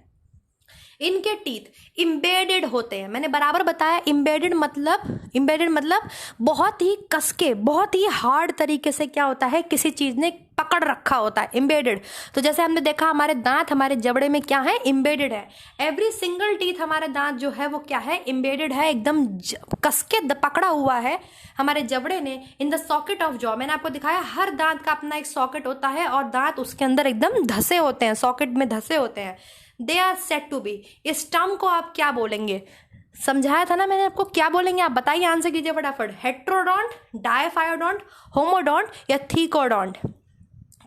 इनके टीथ इम्बेडेड होते हैं, मैंने बराबर बताया। इम्बेडेड मतलब बहुत ही कसके, बहुत ही हार्ड तरीके से क्या होता है, किसी चीज ने पकड़ रखा होता है, इम्बेडेड। तो जैसे हमने देखा हमारे दांत हमारे जबड़े में क्या है? इम्बेडेड है। एवरी सिंगल टीथ हमारे दांत जो है वो क्या है? इम्बेडेड है, एकदम कसके पकड़ा हुआ है हमारे जबड़े ने, in the socket of jaw. मैंने आपको दिखाया हर दांत का अपना एक सॉकेट होता है और दांत उसके अंदर एकदम धसे होते हैं, सॉकेट में धसे होते हैं। They are said to be. इस टर्म को आप क्या बोलेंगे? समझाया था ना मैंने आपको, क्या बोलेंगे आप? बताइए, आंसर कीजिए फटाफट। हेट्रोडोंट, डायफायोडोंट, होमोडोंट या थीकोडोंट?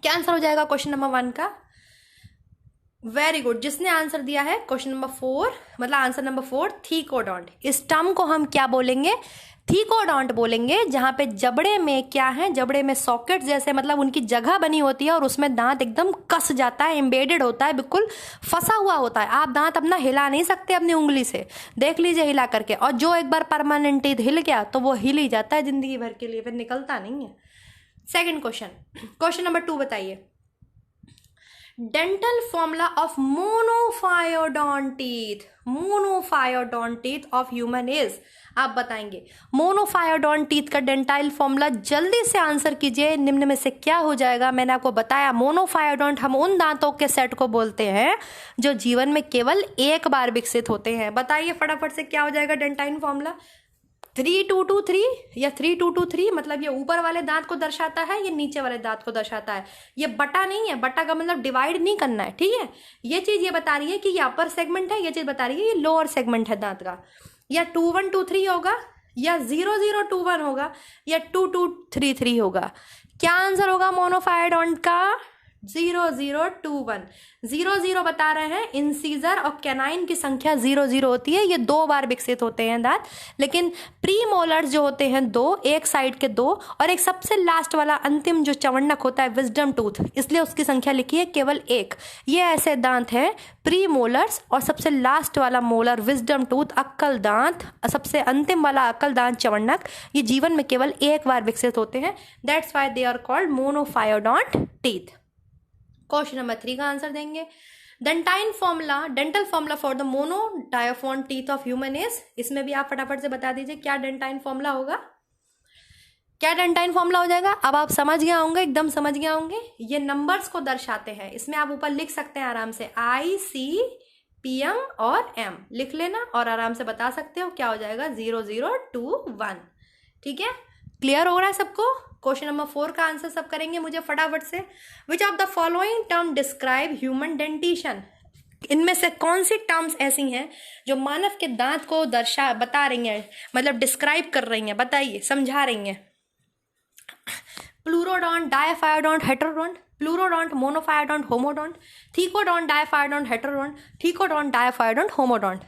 क्या आंसर हो जाएगा क्वेश्चन नंबर 1 का? वेरी गुड, जिसने आंसर दिया है क्वेश्चन नंबर 4, मतलब आंसर नंबर 4, थीकोडोंट। इस टर्म को हम क्या बोलेंगे? थीकोडोंट बोलेंगे, जहां पे जबड़े में क्या है? जबड़े में सॉकेट जैसे, मतलब उनकी जगह बनी होती है और उसमें दांत एकदम कस जाता है, एम्बेडेड होता है, बिल्कुल फंसा हुआ होता है। आप दांत अपना हिला नहीं सकते अपनी उंगली से, देख लीजिए हिला करके। और जो एक बार परमानेंट टीथ हिल गया तो वो हिल ही जाता है जिंदगी भर के लिए, फिर निकलता नहीं है। सेकंड क्वेश्चन, क्वेश्चन नंबर 2 बताइए। Dental formula of मोनोफायोडोंट teeth, मोनोफायोडोंट teeth of human is, आप बताएंगे मोनोफायोडोंट टीथ का डेंटाइल फॉर्मूला। जल्दी से आंसर कीजिए, निम्न में से क्या हो जाएगा? मैंने आपको बताया मोनोफायोडोंट हम उन दांतों के सेट को बोलते हैं जो जीवन में केवल एक बार विकसित होते हैं। बताइए फटाफट से क्या हो जाएगा डेंटाइल फॉर्मूला? 3223 या 3223, मतलब ये ऊपर वाले दांत को दर्शाता है, ये नीचे वाले दांत को दर्शाता है। ये बटा नहीं है, बटा का मतलब डिवाइड नहीं करना है, ठीक है। ये चीज ये बता रही है कि ये अपर सेगमेंट है, ये चीज बता रही है ये लोअर सेगमेंट है दांत का। या 2123 होगा, या 0021 होगा, या 2233 होगा। क्या आंसर होगा मोनोफायोडोंट का? 0021। 00 बता रहे हैं, इंसीजर और कैनाइन की संख्या 00 होती है, ये 2 बार विकसित होते हैं दांत। लेकिन प्री मोलर्स जो होते हैं 2, एक साइड के 2, और एक सबसे लास्ट वाला अंतिम जो चवन्नक होता है विजडम टूथ, इसलिए उसकी संख्या लिखी है केवल 1। ये ऐसे दांत हैं प्री मोलर्स, और सबसे लास्ट वाला मोलर विजडम टूथ, अक्कल दांत, सबसे अंतिम वाला अक्कल दांत चवन्नक, ये जीवन में केवल 1 बार विकसित होते हैं। That's why they are called monophyodont teeth. Question number 3 का आंसर देंगे। डेंटाइल फॉर्मूला फॉर द मोनोडायोफोन टीथ ऑफ ह्यूमन इज, इसमें भी आप फटाफट से बता दीजिए क्या डेंटाइल फॉर्मूला होगा? क्या डेंटाइल फॉर्मूला हो जाएगा? अब आप समझ गए होंगे, एकदम समझ गए होंगे। ये नंबर्स को दर्शाते हैं, इसमें आप ऊपर लिख सकते हैं आराम से ICPM और M लिख लेना और आराम से बता सकते हो क्या हो जाएगा 0021। ठीक है, क्लियर हो रहा है सबको? क्वेश्चन नंबर 4 का आंसर सब करेंगे मुझे फटाफट से। Which of the following term describe human dentition? इनमें से कौन सी टर्म्स ऐसी हैं जो मानव के दांत को बता रही हैं, मतलब डिस्क्राइब कर रही हैं, बताइए, समझा रही हैं। Pleurodont, diphyodont, heterodont, pleurodont, monophyodont, homodont, thecodont, diphyodont, heterodont, thecodont, diphyodont, homodont.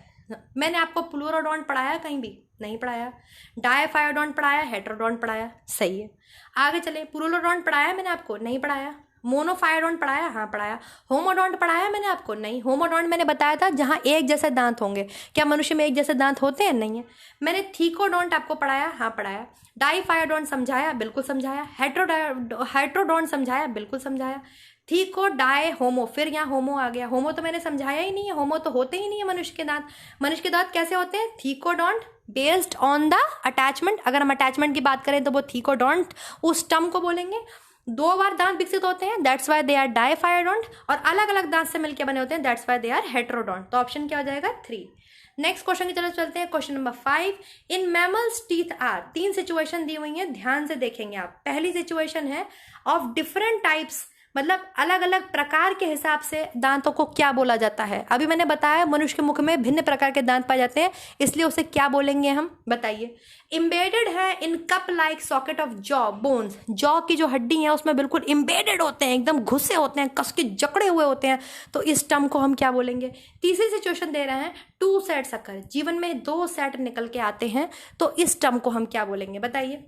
मैंने आपको प्लूरोडोंट पढ़ाया कहीं भी? नहीं पढ़ाया। डायफायोडोंट पढ़ाया, हेटेरोडोंट पढ़ाया, सही है। आगे चले, प्लूरोडोंट पढ़ाया मैंने आपको? नहीं पढ़ाया। मोनोफायोडोंट पढ़ाया? हाँ पढ़ाया। होमोडोंट पढ़ाया मैंने आपको? नहीं। होमोडोंट मैंने बताया था जहाँ एक जैसे दांत होंगे। क्या मनुष्य में एक जैसे दांत होते हैं? नहीं है। मैंने थीकोडोंट आपको पढ़ाया? हाँ पढ़ाया। डाइफायोडोंट समझाया? बिल्कुल समझाया। हेटेरोडोंट समझाया? बिल्कुल समझाया। थीको, डाय, होमो, फिर यहाँ होमो आ गया। होमो तो मैंने समझाया ही नहीं है, होमो तो होते ही नहीं है मनुष्य के दांत। मनुष्य के दांत कैसे होते हैं? Thecodont based on the attachment. अगर हम अटैचमेंट की बात करें तो वो थीकोडोंट उस टर्म को बोलेंगे। 2 बार दांत विकसित होते हैं, that's why they are diphyodont, और अलग अलग दांत से मिलकर बने होते हैं, that's why they are heterodont. तो ऑप्शन क्या हो जाएगा? 3। नेक्स्ट क्वेश्चन की तरफ चलते हैं, question number 5। In mammals teeth are, 3 situation दी हुई है, ध्यान से देखेंगे आप। पहली सिचुएशन है ऑफ डिफरेंट टाइप्स, मतलब अलग अलग प्रकार के हिसाब से दांतों को क्या बोला जाता है। अभी मैंने बताया मनुष्य के मुख में भिन्न प्रकार के दांत पाए जाते हैं, इसलिए उसे क्या बोलेंगे हम, बताइए। इम्बेडेड है in cup like socket of jaw bones, jaw की जो हड्डी है उसमें बिल्कुल इम्बेडेड होते हैं, एकदम घुसे होते हैं, कस के जकड़े हुए होते हैं, तो इस टर्म को हम क्या बोलेंगे। तीसरी सिचुएशन दे रहे हैं 2 सेट्स अकर, जीवन में 2 सेट निकल के आते हैं, तो इस टर्म को हम क्या बोलेंगे, बताइए।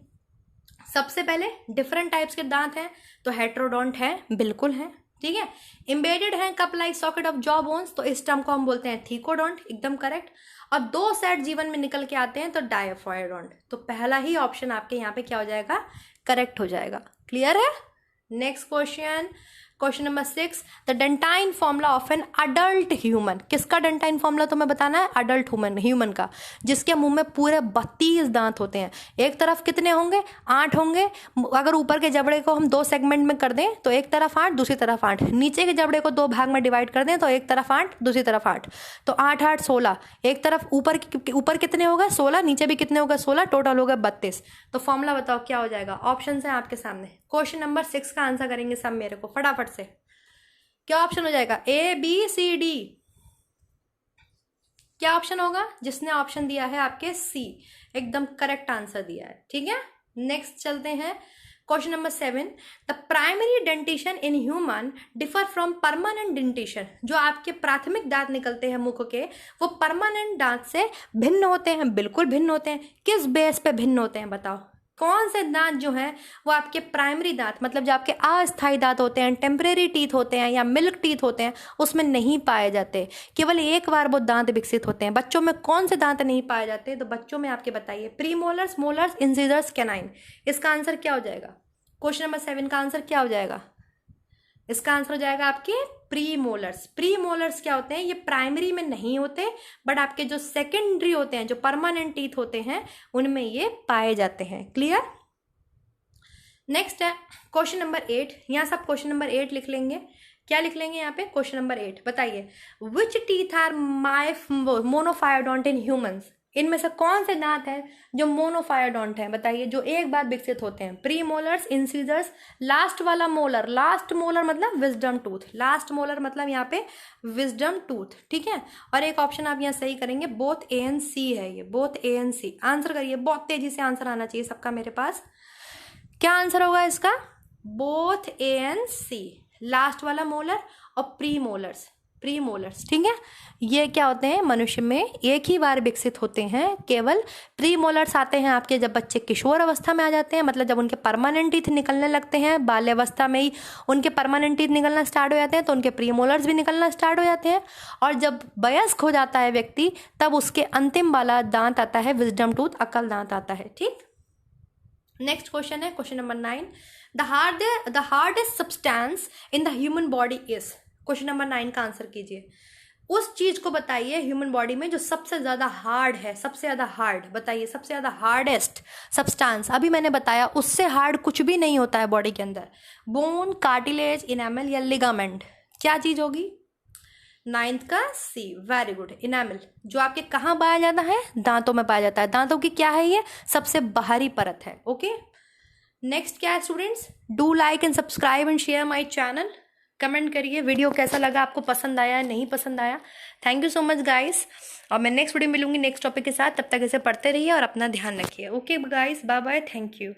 सबसे पहले डिफरेंट टाइप्स के दांत हैं, तो हेटेरोडोंट है, बिल्कुल है, ठीक है। इम्बेडेड है cup like socket of jaw bones, तो इस टर्म को हम बोलते हैं थीकोडोंट, एकदम करेक्ट। और 2 सेट जीवन में निकल के आते हैं, तो डायफायोडोंट। तो पहला ही ऑप्शन आपके यहाँ पे क्या हो जाएगा, करेक्ट हो जाएगा। क्लियर है। Next question, question number 6। The dentine formula of an adult human, किसका डेंटाइन फॉर्मूला तुम्हें बताना है, अडल्ट ह्यूमन का, जिसके मुंह में पूरे 32 दांत होते हैं। एक तरफ कितने होंगे, 8 होंगे। अगर ऊपर के जबड़े को हम 2 सेगमेंट में कर दें तो एक तरफ 8, दूसरी तरफ 8। नीचे के जबड़े को 2 भाग में डिवाइड कर दें तो एक तरफ 8, दूसरी तरफ 8, तो 8 8 16। एक तरफ ऊपर कितने हो गए, 16, नीचे भी कितने हो गए, 16, टोटल हो गए 32। तो फॉर्मूला बताओ क्या हो जाएगा। ऑप्शन है आपके सामने। क्वेश्चन नंबर 6 का आंसर करेंगे सब मेरे को फटाफट से। क्या ऑप्शन हो जाएगा, A B C D? क्या ऑप्शन होगा? जिसने ऑप्शन दिया है आपके C, एकदम करेक्ट आंसर दिया है, ठीक है। नेक्स्ट चलते हैं, question number 7। The primary dentition in human differ from permanent dentition, जो आपके प्राथमिक दांत निकलते हैं मुख के, वो परमानेंट दांत से भिन्न होते हैं, बिल्कुल भिन्न होते हैं। किस बेस पे भिन्न होते हैं, बताओ। कौन से दांत जो हैं वो आपके प्राइमरी दांत, मतलब जो आपके अस्थायी दांत होते हैं, टेम्परेरी टीथ होते हैं या मिल्क टीथ होते हैं, उसमें नहीं पाए जाते। केवल एक बार वो दांत विकसित होते हैं। बच्चों में कौन से दांत नहीं पाए जाते, तो बच्चों में आपके बताइए, प्रीमोलर्स, मोलर्स, इंसिजर्स, कैनाइन। इसका आंसर क्या हो जाएगा, क्वेश्चन नंबर 7 का आंसर क्या हो जाएगा। इसका आंसर हो जाएगा आपके प्रीमोलर्स। प्रीमोलर्स क्या होते हैं, ये प्राइमरी में नहीं होते, बट आपके जो सेकेंडरी होते हैं, जो परमानेंट टीथ होते हैं, उनमें ये पाए जाते हैं। क्लियर। नेक्स्ट है क्वेश्चन नंबर 8। यहाँ सब क्वेश्चन नंबर 8 लिख लेंगे। क्या लिख लेंगे यहाँ पे, क्वेश्चन नंबर 8 बताइए। Which teeth are monophyodont in humans, इनमें से कौन से दांत हैं जो मोनोफायोडोंट हैं, बताइए, जो एक बार विकसित होते हैं। प्रीमोलर्स, इंसिजर्स, लास्ट वाला मोलर, लास्ट मोलर मतलब विजडम टूथ, लास्ट मोलर मतलब यहाँ पे विजडम टूथ, ठीक है। और एक ऑप्शन आप यहाँ सही करेंगे, बोथ A and C है, ये both A and C। Answer करिए, बहुत तेजी से आंसर आना चाहिए सबका मेरे पास। क्या आंसर होगा इसका, both A and C, last वाला मोलर और प्रीमोलर्स, ठीक है। ये क्या होते हैं, मनुष्य में एक ही बार विकसित होते हैं। केवल प्रीमोलर्स आते हैं आपके जब बच्चे किशोर अवस्था में आ जाते हैं, मतलब जब उनके परमानेंट टीथ निकलने लगते हैं, बाल्यावस्था में ही उनके परमानेंट टीथ निकलना स्टार्ट हो जाते हैं, तो उनके प्रीमोलर्स भी निकलना स्टार्ट हो जाते हैं। और जब वयस्क हो जाता है व्यक्ति, तब उसके अंतिम वाला दांत आता है विजडम टूथ, अकल दांत आता है, ठीक। नेक्स्ट क्वेश्चन है question number 9। The hardest substance in the human body is, question number 9 का आंसर कीजिए। उस चीज को बताइए ह्यूमन बॉडी में जो सबसे ज्यादा हार्ड है, सबसे ज्यादा हार्ड, बताइए सबसे ज्यादा हार्डेस्ट सब्सटेंस। अभी मैंने बताया उससे हार्ड कुछ भी नहीं होता है बॉडी के अंदर। बोन, कार्टिलेज, इनेमल या लिगामेंट, क्या चीज होगी, 9th का C, वेरी गुड। इनेमल जो आपके कहाँ पाया जाता है, दांतों में पाया जाता है। दांतों की क्या है, ये सबसे बाहरी परत है, ओके। नेक्स्ट क्या है students, do like and subscribe and share my channel. Comment करिए वीडियो कैसा लगा, आपको पसंद आया नहीं पसंद आया। Thank you so much guys, और मैं नेक्स्ट वीडियो मिलूंगी नेक्स्ट टॉपिक के साथ। तब तक इसे पढ़ते रहिए और अपना ध्यान रखिए। Okay guys, bye bye, thank you.